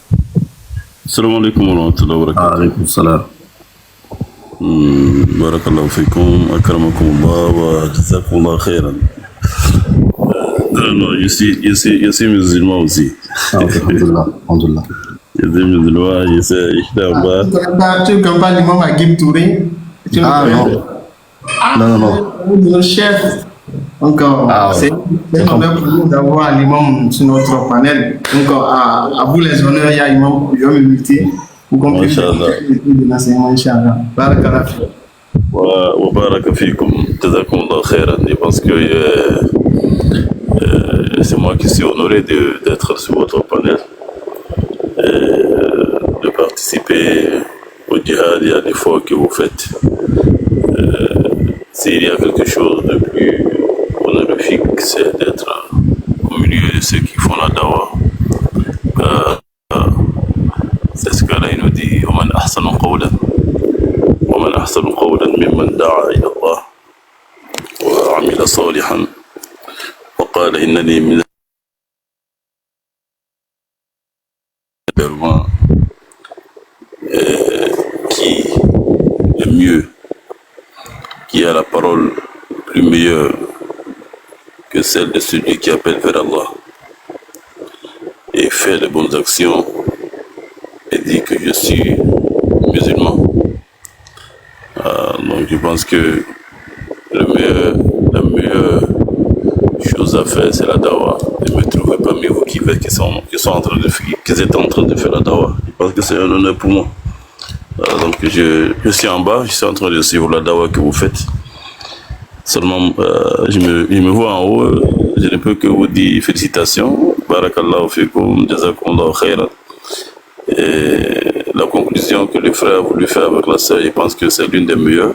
السلام عليكم ورحمة الله وبركاته. Alaykoum salam. بارك الله فيكم أكرمكم الله وجزاكم الله خيرا. Non, je suis musulman aussi. Ah, ok, alhamdoulilah, alhamdoulilah. Je suis musulman, je sais, Tu ne connais pas l'imam Agib Touré? Tu Ah le non. connais? Non. Le chef. Donc, Ah, c'est un honneur pour nous d'avoir l'imam sur notre panel. Donc, à vous les honneurs, il y a l'imam Yom Multi. Vous comprenez l'enseignement, Inch'Allah. Barakallah. وبارك فيكم جزاكم الله خيرا. Je pense que c'est moi qui suis honoré d'être sur votre panel, de participer au djihad et à l'effort que vous faites. S'il y a quelque chose de plus honorifique, c'est d'être au milieu de ceux qui font la dawa. C'est ce qu'Allah nous dit: ومن أحسن قولا ممن دعا إلى الله وعمل صالحا وقال إنني من المسلمين. Qui est mieux, qui a la parole plus meilleure que celle de celui qui appelle vers Allah et fait de bonnes actions et dit que je suis musulman. Donc je pense que la meilleure chose à faire, c'est la dawa. Ne me trouvez pas mieux vous qui êtes en train de faire la dawa. Je pense que c'est un honneur pour moi. Donc je suis en bas, je suis en train de suivre la dawa que vous faites. Seulement, je me vois en haut, je ne peux que vous dire félicitations. Barakallahu fikum, jazakumullahu khairan. Et la conclusion que le frère a voulu faire avec la sœur, je pense que c'est l'une des meilleures.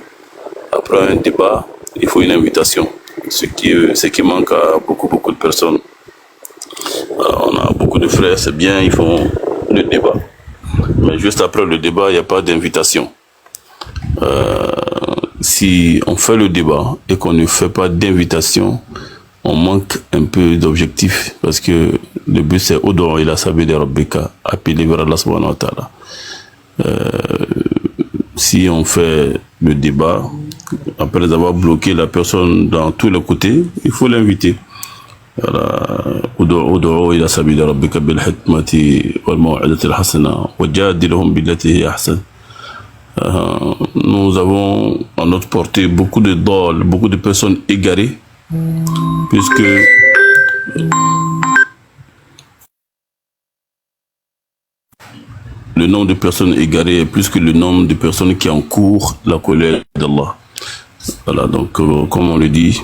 Après un débat, il faut une invitation. Ce qui manque à beaucoup de personnes. On a beaucoup de frères, c'est bien, ils font le débat. Mais juste après le débat, il n'y a pas d'invitation. Si on fait le débat et qu'on ne fait pas d'invitation, on manque un peu d'objectif, parce que le but c'est Odo ila sabili rabbika, appeler vers Allah subhanahu wa ta'ala. Si on fait le débat, après avoir bloqué la personne dans tous les côtés, il faut l'inviter. Odo ila sabili rabbika bil hikmati wal maw'idati al hasana wajadilhum billati hi ahsan. Nous avons à notre portée beaucoup de dol, beaucoup de personnes égarées, puisque le nombre de personnes égarées est plus que le nombre de personnes qui encourent la colère d'Allah. Voilà, donc comme on le dit,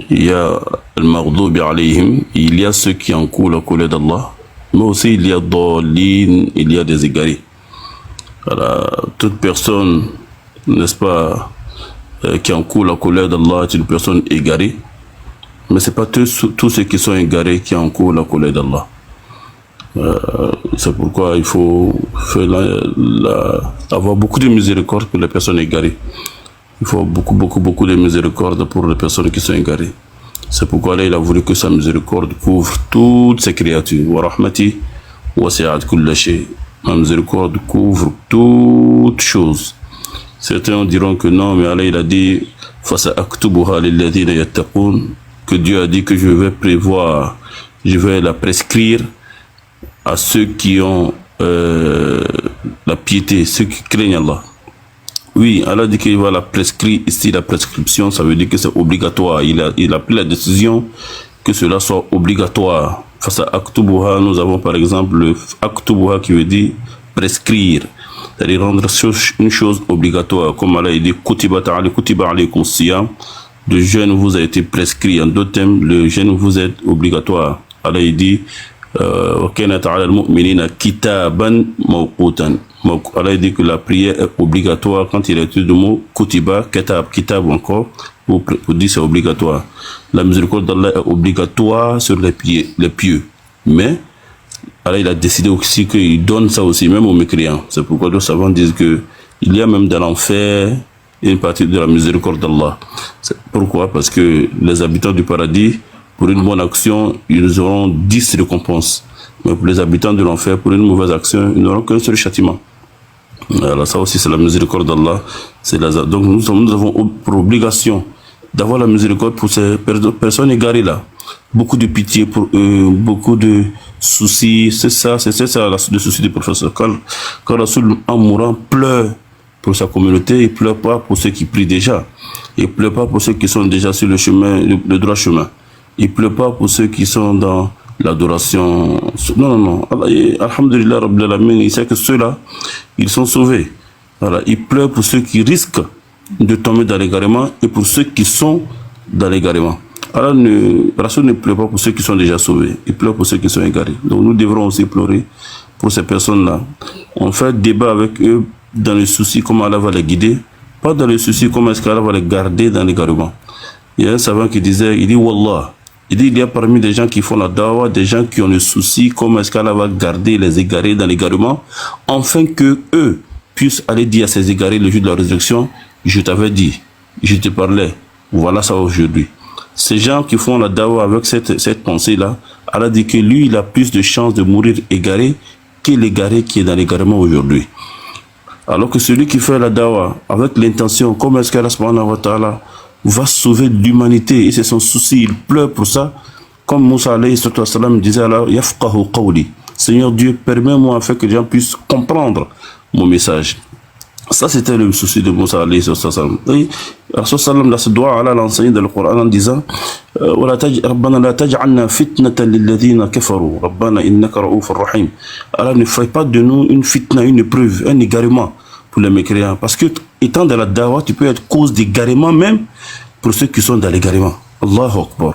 il y a al-maghdubi alayhim, il y a ceux qui encourent la colère d'Allah, mais aussi il y a dallin, il y a des égarés. Voilà, toute personne, n'est-ce pas, qui encourt la colère d'Allah est une personne égarée, mais c'est pas tous ceux qui sont égarés qui encourent la colère d'Allah. C'est pourquoi il faut faire avoir beaucoup de miséricorde pour les personnes égarées. Il faut beaucoup de miséricorde pour les personnes qui sont égarées. C'est pourquoi là, il a voulu que sa miséricorde couvre toutes ces créatures. Wa rahmati wasi'at kulla shay. Ma miséricorde couvre toutes choses. Certains diront que non, mais Allah il a dit fasa'aktubuha lilladhina yattaqun, que Dieu a dit que je vais prévoir, je vais la prescrire à ceux qui ont la piété, ceux qui craignent Allah. Oui, Allah dit qu'il va la prescrire. Ici, la prescription, ça veut dire que c'est obligatoire. Il a pris la décision que cela soit obligatoire. Face à Aktubuha, nous avons par exemple le Aktubuha qui veut dire prescrire, c'est-à-dire rendre une chose obligatoire. Comme Allah dit, Kutiba alaykum siyam, le jeûne vous a été prescrit. En d'autres termes, le jeûne vous est obligatoire. Allah dit, وَكَانَتْ عَلَى الْمُؤْمِنِينَ كِتَابًا مَوْقُوتًا. Allah dit que la prière est obligatoire. Quand il étudie le mot kutiba, kitab encore, pour dire c'est obligatoire. La miséricorde d'Allah est obligatoire sur les pieux. Mais Allah il a décidé aussi qu'il donne ça aussi, même aux mécréants. C'est pourquoi les savants disent que il y a même dans l'enfer une partie de la miséricorde d'Allah. Pourquoi? Parce que les habitants du paradis, pour une bonne action, ils auront 10 récompenses. Mais pour les habitants de l'enfer, pour une mauvaise action, ils n'auront qu'un seul châtiment. Alors ça aussi, c'est la miséricorde d'Allah. Donc nous avons pour obligation d'avoir la miséricorde pour ces personnes égarées-là. Beaucoup de pitié pour eux, beaucoup de soucis. C'est ça le souci du professeur. Quand Rasoul, en mourant, pleure pour sa communauté, il pleure pas pour ceux qui prient déjà. Il pleure pas pour ceux qui sont déjà sur le chemin, le droit chemin. Il pleure pas pour ceux qui sont dans l'adoration. Non. Alhamdulillah, Rabbil Alamin, il sait que ceux-là, ils sont sauvés. Voilà. Il pleure pour ceux qui risquent de tomber dans l'égarement et pour ceux qui sont dans l'égarement. Alors, Rasoul ne pleure pas pour ceux qui sont déjà sauvés. Il pleure pour ceux qui sont égarés. Donc, nous devrons aussi pleurer pour ces personnes-là. On fait débat avec eux dans le souci comment Allah va les guider, pas dans le souci comment est-ce qu'Allah va les garder dans l'égarement. Il y a un savant qui disait, il dit Wallah, il y a parmi des gens qui font la dawa, des gens qui ont le souci comment est-ce qu'Allah va garder les égarés dans l'égarement, afin que eux puissent aller dire à ces égarés le jour de la résurrection, je t'avais dit, je te parlais, voilà ça aujourd'hui. Ces gens qui font la dawa avec cette pensée-là, Allah dit que lui, il a plus de chances de mourir égaré que l'égaré qui est dans l'égarement aujourd'hui. Alors que celui qui fait la dawa avec l'intention, comment est-ce qu'Allah subhanahu wa ta'ala va sauver l'humanité, et c'est son souci, il pleure pour ça, comme Moussa alayhi salam disait alors, yafqahu qawli, Seigneur Dieu, permets-moi afin que les gens puissent comprendre mon message. Ça, c'était le souci de Moussa alayhi salam. Et Rasul sallam, dans ce doigt, Allah l'a enseigné dans le Coran en disant, Rabbana la taj'alna fitnatan lilladhina kafaru, Rabbana innaka ra'ufur rahim. Allah ne fait pas de nous une fitna, une épreuve, un égarement pour les mécréants. Parce que, étant dans la dawa, tu peux être cause d'égarement même pour ceux qui sont dans l'égarement. Allahu Akbar.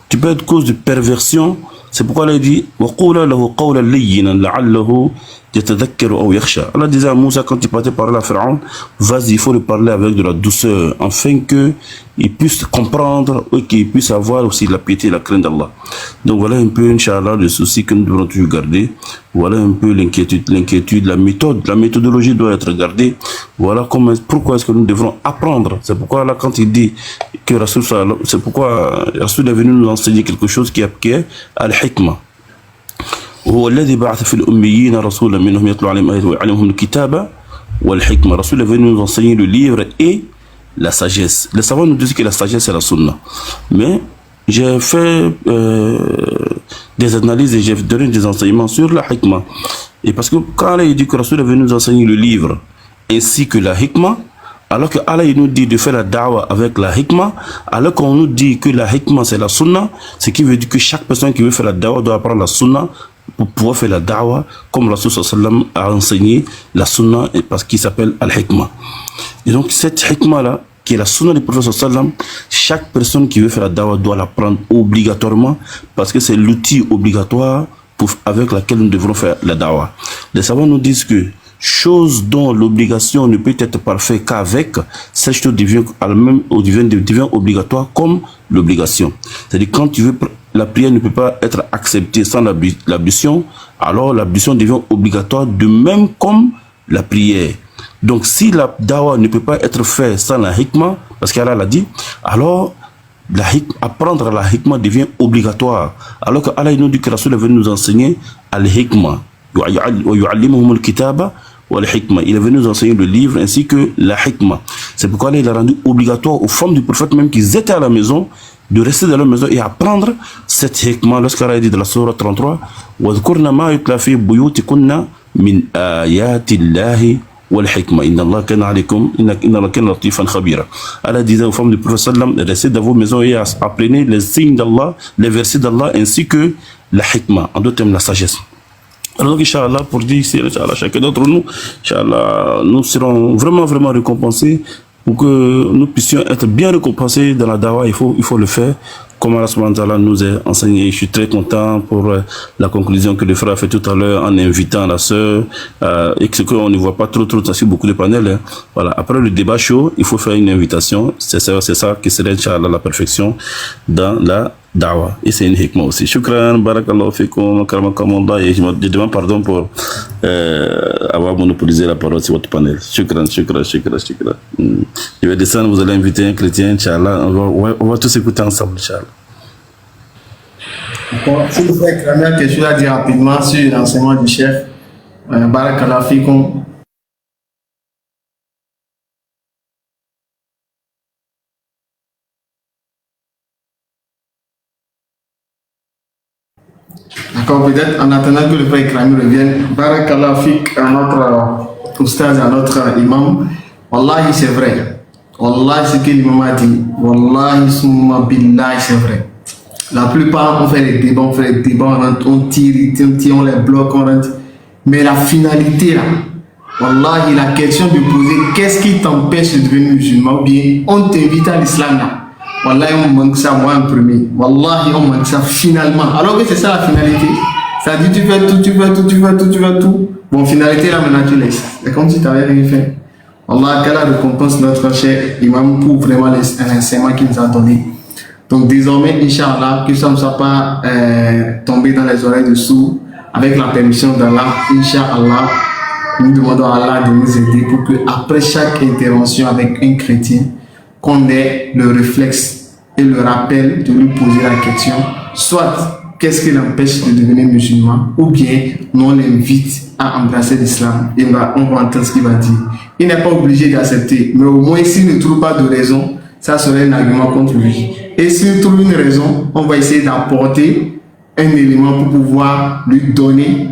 Tu peux être cause de perversion. C'est pourquoi Allah dit وَقُولَ لَهُ قَوْلًا لَيِّنًا لَعَلَّهُ يَتَذَكَّرُ أَوْ يَخْشَى. Allah disait à Moussa quand il partait parler à Pharaon, vas-y, il faut le parler avec de la douceur, afin qu'il puisse comprendre et qu'il puisse avoir aussi la piété et la crainte d'Allah. Donc voilà un peu, Inch'Allah, le souci que nous devons toujours garder. Voilà un peu l'inquiétude, la méthodologie doit être gardée. Voilà pourquoi est-ce que nous devrons apprendre. C'est pourquoi là, quand il dit que Rasoul, c'est pourquoi Rasoul est venu nous enseigner quelque chose qui est al-hikmah. هو الذي بعث في الأميين رسولا منهم يتلو عليهم آياته ويعلمهم الكتاب والحكمة. Rasoul est venu nous enseigner le livre et la sagesse. Les savants nous disent que la sagesse c'est la sunna. Mais j'ai fait des analyses et j'ai donné des enseignements sur la hikmah. Et parce que quand il dit que Rasoul est venu nous enseigner le livre ainsi que la hikmah, alors que Allah il nous dit de faire la da'wah avec la hikmah, alors qu'on nous dit que la hikmah c'est la sunna, ce qui veut dire que chaque personne qui veut faire la da'wah doit apprendre la sunna pour pouvoir faire la da'wah comme Rasul sallam a enseigné la sunna parce qu'il s'appelle al-hikmah. Et donc cette hikmah là, qui est la sunna du prophète sallam, chaque personne qui veut faire la da'wah doit l'apprendre obligatoirement parce que c'est l'outil obligatoire avec laquelle nous devrons faire la da'wah. Les savants nous disent que chose dont l'obligation ne peut être parfaite qu'avec, cette chose devient obligatoire comme l'obligation. C'est-à-dire quand tu veux, la prière ne peut pas être acceptée sans l'ablution, alors l'ablution devient obligatoire de même comme la prière. Donc si la dawa ne peut pas être faite sans la hikmah, parce qu'Allah l'a dit, alors apprendre la hikmah devient obligatoire. Alors que Allah nous dit que Rasul est venu nous enseigner al-hikmah. Il est venu nous enseigner le livre ainsi que la hikmah. C'est pourquoi il a rendu obligatoire aux femmes du prophète même qui étaient à la maison de rester dans leur maison et apprendre cette hikmah. Lorsqu'Allah dit dans la sourate 33, وَذْكُرْنَ مَا يُتْلَى فِي بُيُوتِكُنَّ مِنْ آيَاتِ اللَّهِ وَالْحِكْمَةِ إِنَّ اللَّهَ كَانَ عَلَيْكُمْ إِنَّ اللَّهَ كَانَ لَطِيفًا خَبِيرًا. Allah disait aux femmes du prophète sallam, restez dans vos maisons et apprenez les signes d'Allah, les versets d'Allah ainsi que la hikmah, en d'autres termes la sagesse. Alors, Inch'Allah, pour dire ici, Inch'Allah, chacun d'entre nous, Inch'Allah, nous serons vraiment récompensés. Pour que nous puissions être bien récompensés dans la dawa, il faut le faire. Comme Allah subhanahu wa ta'ala nous a enseigné. Je suis très content pour la conclusion que le frère a fait tout à l'heure en invitant la sœur, et que on ne voit pas trop sur beaucoup de panels. Hein. Voilà. Après le débat chaud, il faut faire une invitation. C'est ça qui serait, Inch'Allah, la perfection dans la dawa. Et c'est une hikmah aussi. Shukran, barakallahu fikum, karamakumullah. Et je demande pardon pour avoir monopolisé la parole sur votre panel. Shukran. Je vais descendre, vous allez inviter un chrétien, Inch'Allah. On va tous écouter ensemble, Inch'Allah. Si vous faites quelque chose à dire rapidement sur l'enseignement du chef, barakallahu fikum. D'accord, peut-être en attendant que le frère Ikrami revienne, barakallahu fik à notre oustaz, à notre imam. Wallahi, c'est vrai. Wallahi, ce que l'imam a dit. Wallahi, summa billahi, c'est vrai. La plupart, on fait les débats, on tire, on les bloque, on rentre. Mais la finalité, là, wallahi, la question de poser, qu'est-ce qui t'empêche de devenir musulman? Ou bien, on t'invite à l'islam, là. Wallahi, on manque ça, moi en premier. Wallahi, on manque ça finalement. Alors que c'est ça la finalité. Ça dit, tu fais tout. Bon, finalité, là, maintenant, tu laisses. C'est comme si tu n'avais rien fait. Allah, qu'Allah récompense notre cher imam pour vraiment l'enseignement qu'il nous a donné. Donc, désormais, Inch'Allah, que ça ne soit pas tombé dans les oreilles de sourds, avec la permission d'Allah, Inch'Allah, nous demandons à Allah de nous aider pour que, après chaque intervention avec un chrétien, qu'on ait le réflexe et le rappel de lui poser la question, soit qu'est-ce qui l'empêche de devenir musulman, ou bien on l'invite à embrasser l'islam et on va entendre ce qu'il va dire. Il n'est pas obligé d'accepter, mais au moins s'il ne trouve pas de raison, ça serait un argument contre lui. Et s'il trouve une raison, on va essayer d'apporter un élément pour pouvoir lui donner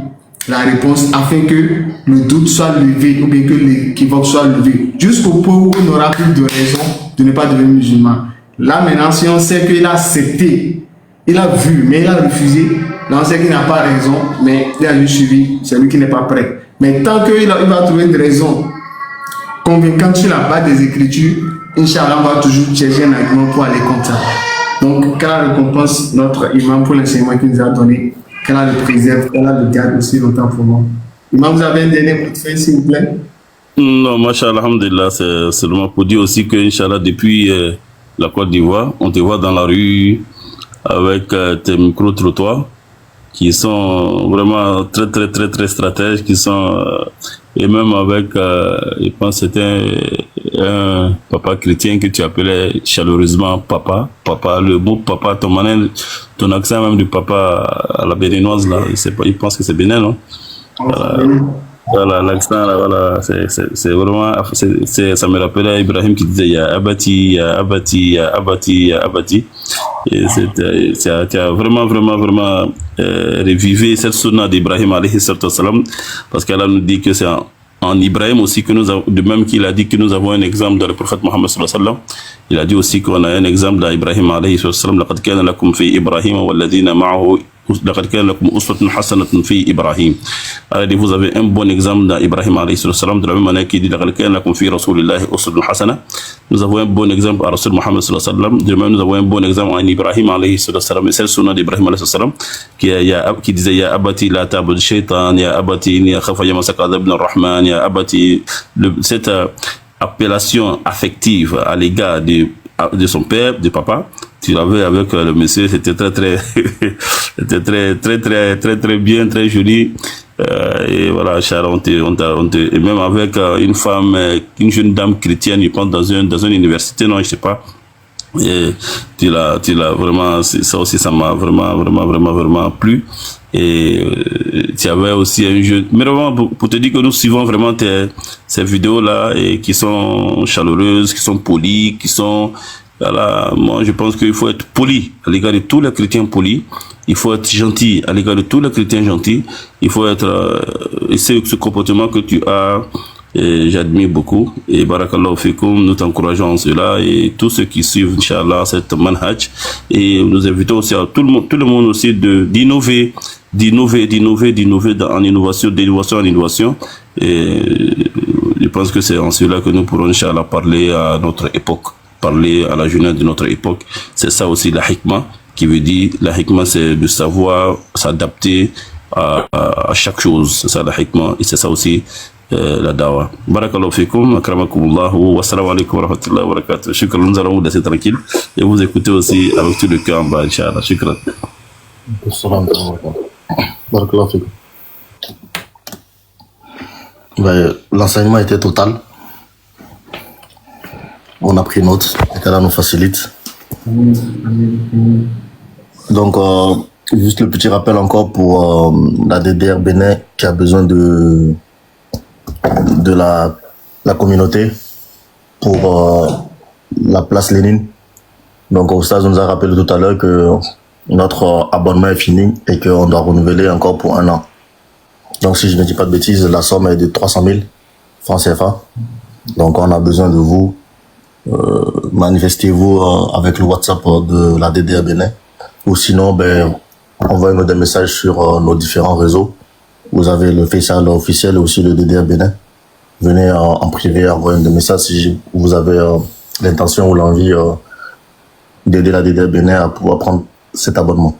la réponse afin que le doute soit levé ou bien que l'équivoque soit levé, jusqu'au point où on n'aura plus de raison de ne pas devenir musulman. Là maintenant, si on sait qu'il a accepté, il a vu, mais il a refusé, là on sait qu'il n'a pas raison, mais il a juste suivi, c'est lui qui n'est pas prêt. Mais tant qu'il va trouver une raison convaincante sur la base des Écritures, Inch'Allah, on va toujours chercher un argument pour aller contre ça. Donc, qu'Allah récompense notre imam pour l'enseignement qu'il nous a donné, qu'Allah le préserve, qu'Allah le garde aussi longtemps pour nous. Imam, vous avez un dernier mot de fin, s'il vous plaît? Non, Masha'Allah, alhamdulillah, c'est seulement pour dire aussi que, Inch'Allah, depuis la Côte d'Ivoire, on te voit dans la rue avec tes micro-trottoirs qui sont vraiment très stratèges, qui sont, et même avec, je pense que c'était un papa chrétien que tu appelais chaleureusement papa, le mot papa, ton accent même du papa à la béninoise, là, il pense que c'est bénin, non? Voilà, l'accent, voilà, c'est vraiment, ça me rappelait Ibrahim qui disait ya abati. Et tu as vraiment revivé cette sunna d'Ibrahim alayhi salam, parce qu'elle nous dit que c'est en en Ibrahim aussi, que nous avons, de même qu'il a dit que nous avons un exemple dans le prophète Mohammed sallallahu alayhi wa sallam. Il a dit aussi qu'on a un exemple d'Ibrahim alayhi wa sallam. لقد كان لكم في إبراهيم والذين معه لقد كان لكم أسوة حسنة في إبراهيم. Alors, vous avez un bon exemple d'Ibrahim alayhi wa sallam, de la même manière qu'il dit لقد كان لكم في رسول الله أسوة حسنة. Nous avons un bon exemple à Rasul Mohammed sallallahu alayhi wa sallam. De même, nous avons un bon exemple en Ibrahim alayhi wa sallam. Et c'est le sunnah d'Ibrahim alayhi wa sallam qui disait Ya abati la ta'bud shaytan, Ya abati ni akhafa yamasaka adab ar-Rahman, Ya abati. Cette appellation affective à l'égard de son père, de papa, tu l'avais avec le monsieur, c'était très bien, très joli. Et voilà, Charles, et même avec une femme, une jeune dame chrétienne, je pense dans une université, non, je sais pas. Et tu l'as vraiment, ça aussi, ça m'a vraiment plu. Et tu avais aussi un jeu, mais vraiment pour te dire que nous suivons vraiment ces vidéos là et qui sont chaleureuses, qui sont polies, qui sont, voilà, moi je pense qu'il faut être poli à l'égard de tous les chrétiens polis, il faut être gentil à l'égard de tous les chrétiens gentils, il faut être, et c'est ce comportement que tu as. Et j'admire beaucoup. Et barakallahu fikum, nous t'encourageons en cela et tous ceux qui suivent, Inch'Allah, cette manhaj. Et nous invitons aussi à tout le monde aussi d'innover en innovation, d'innovation en innovation. Et je pense que c'est en cela que nous pourrons, Inch'Allah, parler à notre époque, parler à la jeunesse de notre époque. C'est ça aussi la hikmah, qui veut dire, la hikmah, c'est de savoir s'adapter à chaque chose. C'est ça la hikmah. Et c'est ça aussi la dawa. Barakallahu fikum, akramakumullah, wa assalamu alaikum wa rahmatullahi wa barakatuh. Shukran, nous allons vous laisser tranquille et vous écouter aussi avec tout le cœur en bas, Inch'Allah. Shukran. Barakallahu fikum. L'enseignement était total. On a pris note et qu'Allah nous facilite. Donc, juste le petit rappel encore pour la DDR Bénin qui a besoin de la communauté pour la place Lénine. Donc, au stade, on nous a rappelé tout à l'heure que notre abonnement est fini et qu'on doit renouveler encore pour 1 an. Donc, si je ne dis pas de bêtises, la somme est de 300 000 francs CFA. Donc, on a besoin de vous. Manifestez-vous avec le WhatsApp de la DDR Bénin. Ou sinon, envoyez-nous des messages sur nos différents réseaux. Vous avez le Facebook officiel et aussi le DDR Bénin. Venez en privé envoyer des messages si vous avez l'intention ou l'envie d'aider la DDR Bénin à pouvoir prendre cet abonnement.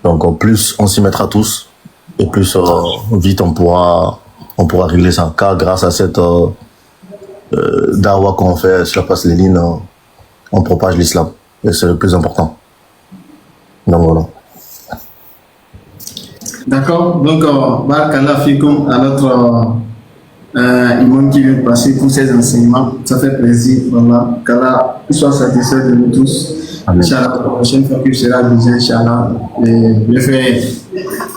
Donc plus on s'y mettra tous et plus vite on pourra régler ça. Car grâce à cette dawa qu'on fait sur la place Lénine, on propage l'islam et c'est le plus important. Donc voilà. D'accord, donc barakallah fikum à notre imam qui vient de passer pour ses enseignements, ça fait plaisir, voilà, qu'Allah soit satisfait de nous tous. Inch'Allah, la prochaine fois que je serai besoin, Inch'Allah, je fais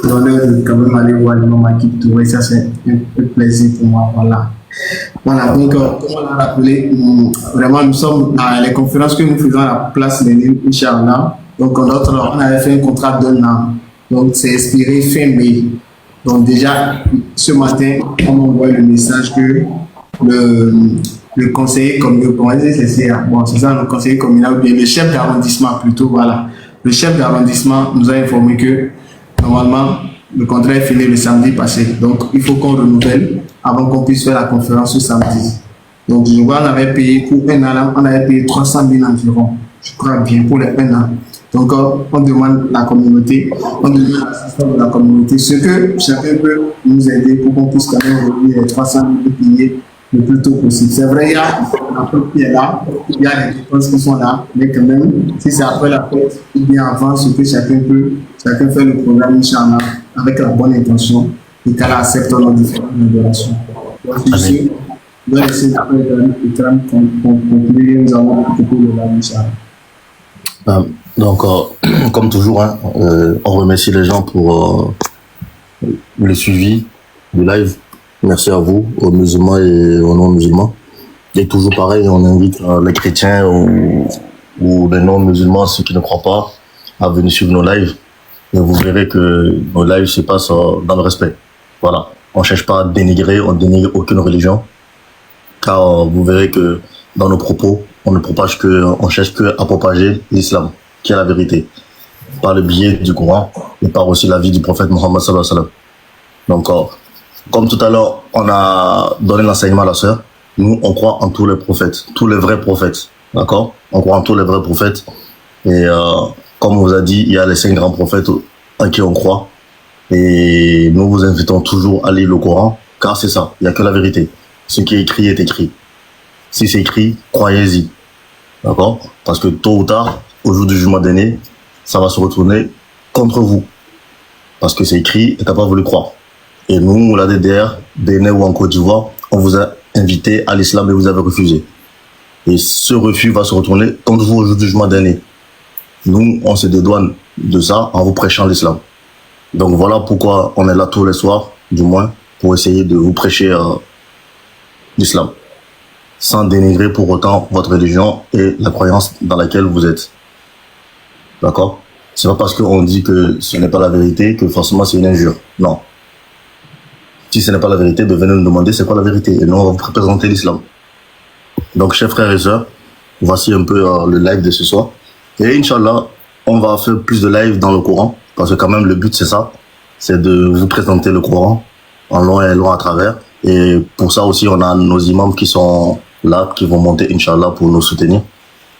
l'honneur de quand même aller voir l'imam Akib Touré, ça c'est un plaisir pour moi, voilà. Voilà, donc comme on l'a rappelé, vraiment nous sommes à les conférences que nous faisons à la place Lénine, Inch'Allah, donc on avait fait un contrat d'1 an. Donc, c'est expiré fin mai. Donc, déjà, ce matin, on m'a envoyé le message que le conseiller communal, c'est ça, le conseiller communal, ou bien le chef d'arrondissement plutôt, voilà. Le chef d'arrondissement nous a informé que, normalement, le contrat est fini le samedi passé. Donc, il faut qu'on renouvelle avant qu'on puisse faire la conférence ce samedi. Donc, je vois, on avait payé pour 1 an, on avait payé 300 000 environ. Je crois bien, pour les 1 an. Donc, on demande la communauté, on demande l'assistance de la communauté, ce que chacun peut nous aider pour qu'on puisse quand même revenir les 300 000 payés le plus tôt possible. C'est vrai, il y a la fête qui est là, il y a les dépenses qui sont là, mais quand même, si c'est après la fête ou bien avant, ce que chacun fait le programme, Inch'Allah, avec la bonne intention et qu'elle accepte nos différentes adorations. Donc, ici, je dois laisser la fête conclure, nous avons beaucoup de la Inch'Allah. Donc, comme toujours, hein, on remercie les gens pour le suivi du live. Merci à vous, aux musulmans et aux non-musulmans. Et toujours pareil, on invite les chrétiens ou les non-musulmans, ceux qui ne croient pas, à venir suivre nos lives. Et vous verrez que nos lives se passent dans le respect. Voilà. On ne cherche pas à dénigrer, on ne dénigre aucune religion. Car vous verrez que dans nos propos, on ne propage que, on cherche que à propager l'islam, qui est la vérité, par le biais du Coran et par aussi la vie du prophète Mohammed sallallahu alayhi wa sallam. Donc, comme tout à l'heure, on a donné l'enseignement à la sœur, nous, on croit en tous les prophètes, tous les vrais prophètes, d'accord? On croit en tous les vrais prophètes. Et comme on vous a dit, il y a les 5 grands prophètes en qui on croit. Et nous vous invitons toujours à lire le Coran, car c'est ça, il n'y a que la vérité. Ce qui est écrit est écrit. Si c'est écrit, croyez-y. D'accord? Parce que tôt ou tard, au jour du jugement dernier, ça va se retourner contre vous. Parce que c'est écrit et t'as pas voulu croire. Et nous, la DDR, Bénin ou en Côte d'Ivoire, on vous a invité à l'islam et vous avez refusé. Et ce refus va se retourner contre vous au jour du jugement dernier. Nous, on se dédouane de ça en vous prêchant l'islam. Donc voilà pourquoi on est là tous les soirs, du moins, pour essayer de vous prêcher l'islam. Sans dénigrer pour autant votre religion et la croyance dans laquelle vous êtes. D'accord? C'est pas parce qu'on dit que ce n'est pas la vérité que forcément c'est une injure. Non. Si ce n'est pas la vérité, venez nous demander c'est quoi la vérité. Et nous, on va vous présenter l'islam. Donc, chers frères et sœurs, voici un peu le live de ce soir. Et Inch'Allah, on va faire plus de live dans le Coran. Parce que quand même, le but, c'est ça. C'est de vous présenter le Coran en long et long à travers. Et pour ça aussi, on a nos imams qui sont là, qui vont monter, Inch'Allah, pour nous soutenir.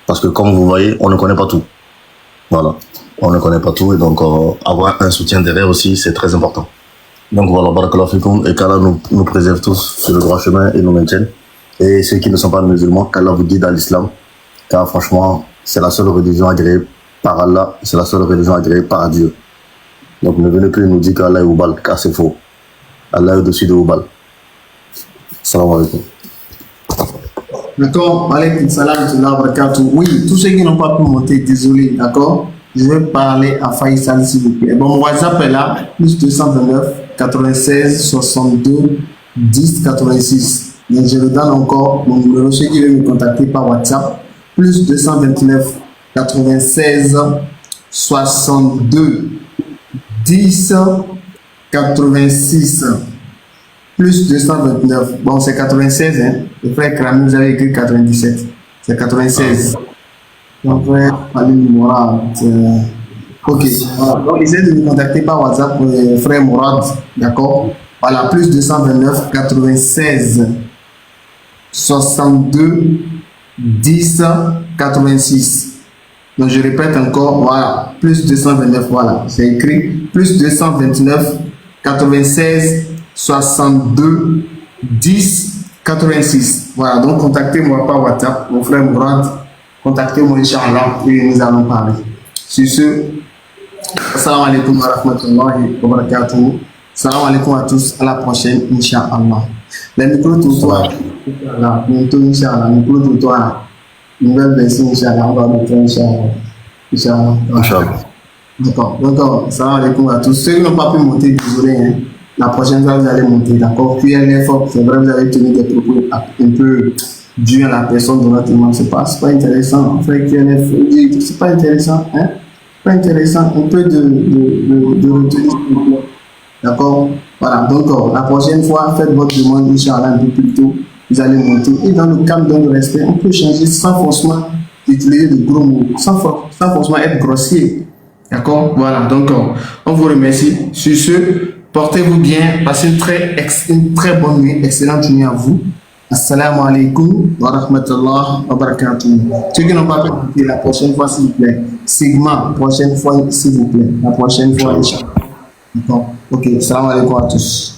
Parce que comme vous voyez, on ne connaît pas tout. Voilà. On ne connaît pas tout. Et donc, avoir un soutien derrière aussi, c'est très important. Donc voilà, barakallahu fikoum, et qu'Allah nous préserve tous sur le droit chemin et nous maintienne. Et ceux qui ne sont pas musulmans, qu'Allah vous guide à l'islam. Car franchement, c'est la seule religion agréée par Allah, c'est la seule religion agréée par Dieu. Donc ne venez plus nous dire qu'Allah est Oubal, car c'est faux. Allah est au-dessus de Oubal. Salam alaikum. D'accord, alaykoum salam wa barakatuh. Oui, tous ceux qui n'ont pas pu monter, désolé, d'accord? Je vais parler à Faisal s'il vous plaît. Bon, mon WhatsApp est là, plus 229 96 62 10 86. Donc, je le donne encore, mon numéro, ceux qui veulent me contacter par WhatsApp, plus 229 96 62 10 86. Plus 229. Bon, c'est 96, hein. Le frère Krami, vous avez écrit 97. C'est 96. Donc, frère, Mourad. Ok. Voilà. Donc, essayez de me contacter par WhatsApp pour frère Mourad. D'accord? Voilà, plus 229 96 62 10 86. Donc, je répète encore, voilà, plus 229, voilà, c'est écrit, plus 229 96 62 10 86. Voilà, donc contactez-moi par WhatsApp, mon frère Mourad, contactez-moi, Inch'Allah, et nous allons parler. Sur ce, assalamu alaikum wa rahmatullahi wa barakatuh. Assalamu alaikum à tous, à la prochaine, Inch'Allah. Le micro-trottoir, bientôt, Inch'Allah, micro-trottoir, nouvelle version, Inch'Allah, on va mettre Inch'Allah. D'accord, donc, salam alaikum à tous. Ceux qui n'ont pas pu monter, désolé, hein. La prochaine fois, vous allez monter, d'accord? QLF, c'est vrai, vous allez tenir des propos un peu durs à la personne de votre imam. C'est pas intéressant. En fait, QLF, c'est pas intéressant, hein? Pas intéressant. Un peu de retenue, d'accord? Voilà, donc, la prochaine fois, faites votre demande, Inch'Allah, un peu plus tôt. Vous allez monter. Et dans le calme, dans le respect, on peut changer sans forcément utiliser de gros mots, sans forcément être grossier. D'accord? Voilà, donc, on vous remercie. Sur ce, portez-vous bien, passez une très bonne nuit, excellente nuit à vous. Assalamu alaikum wa rahmatullah wa barakatuh. Ceux qui n'ont pas pu la prochaine fois, s'il vous plaît. Sigma, prochaine fois, s'il vous plaît. La prochaine fois, Inch'Allah. D'accord. Ok, assalamu alaikum à tous.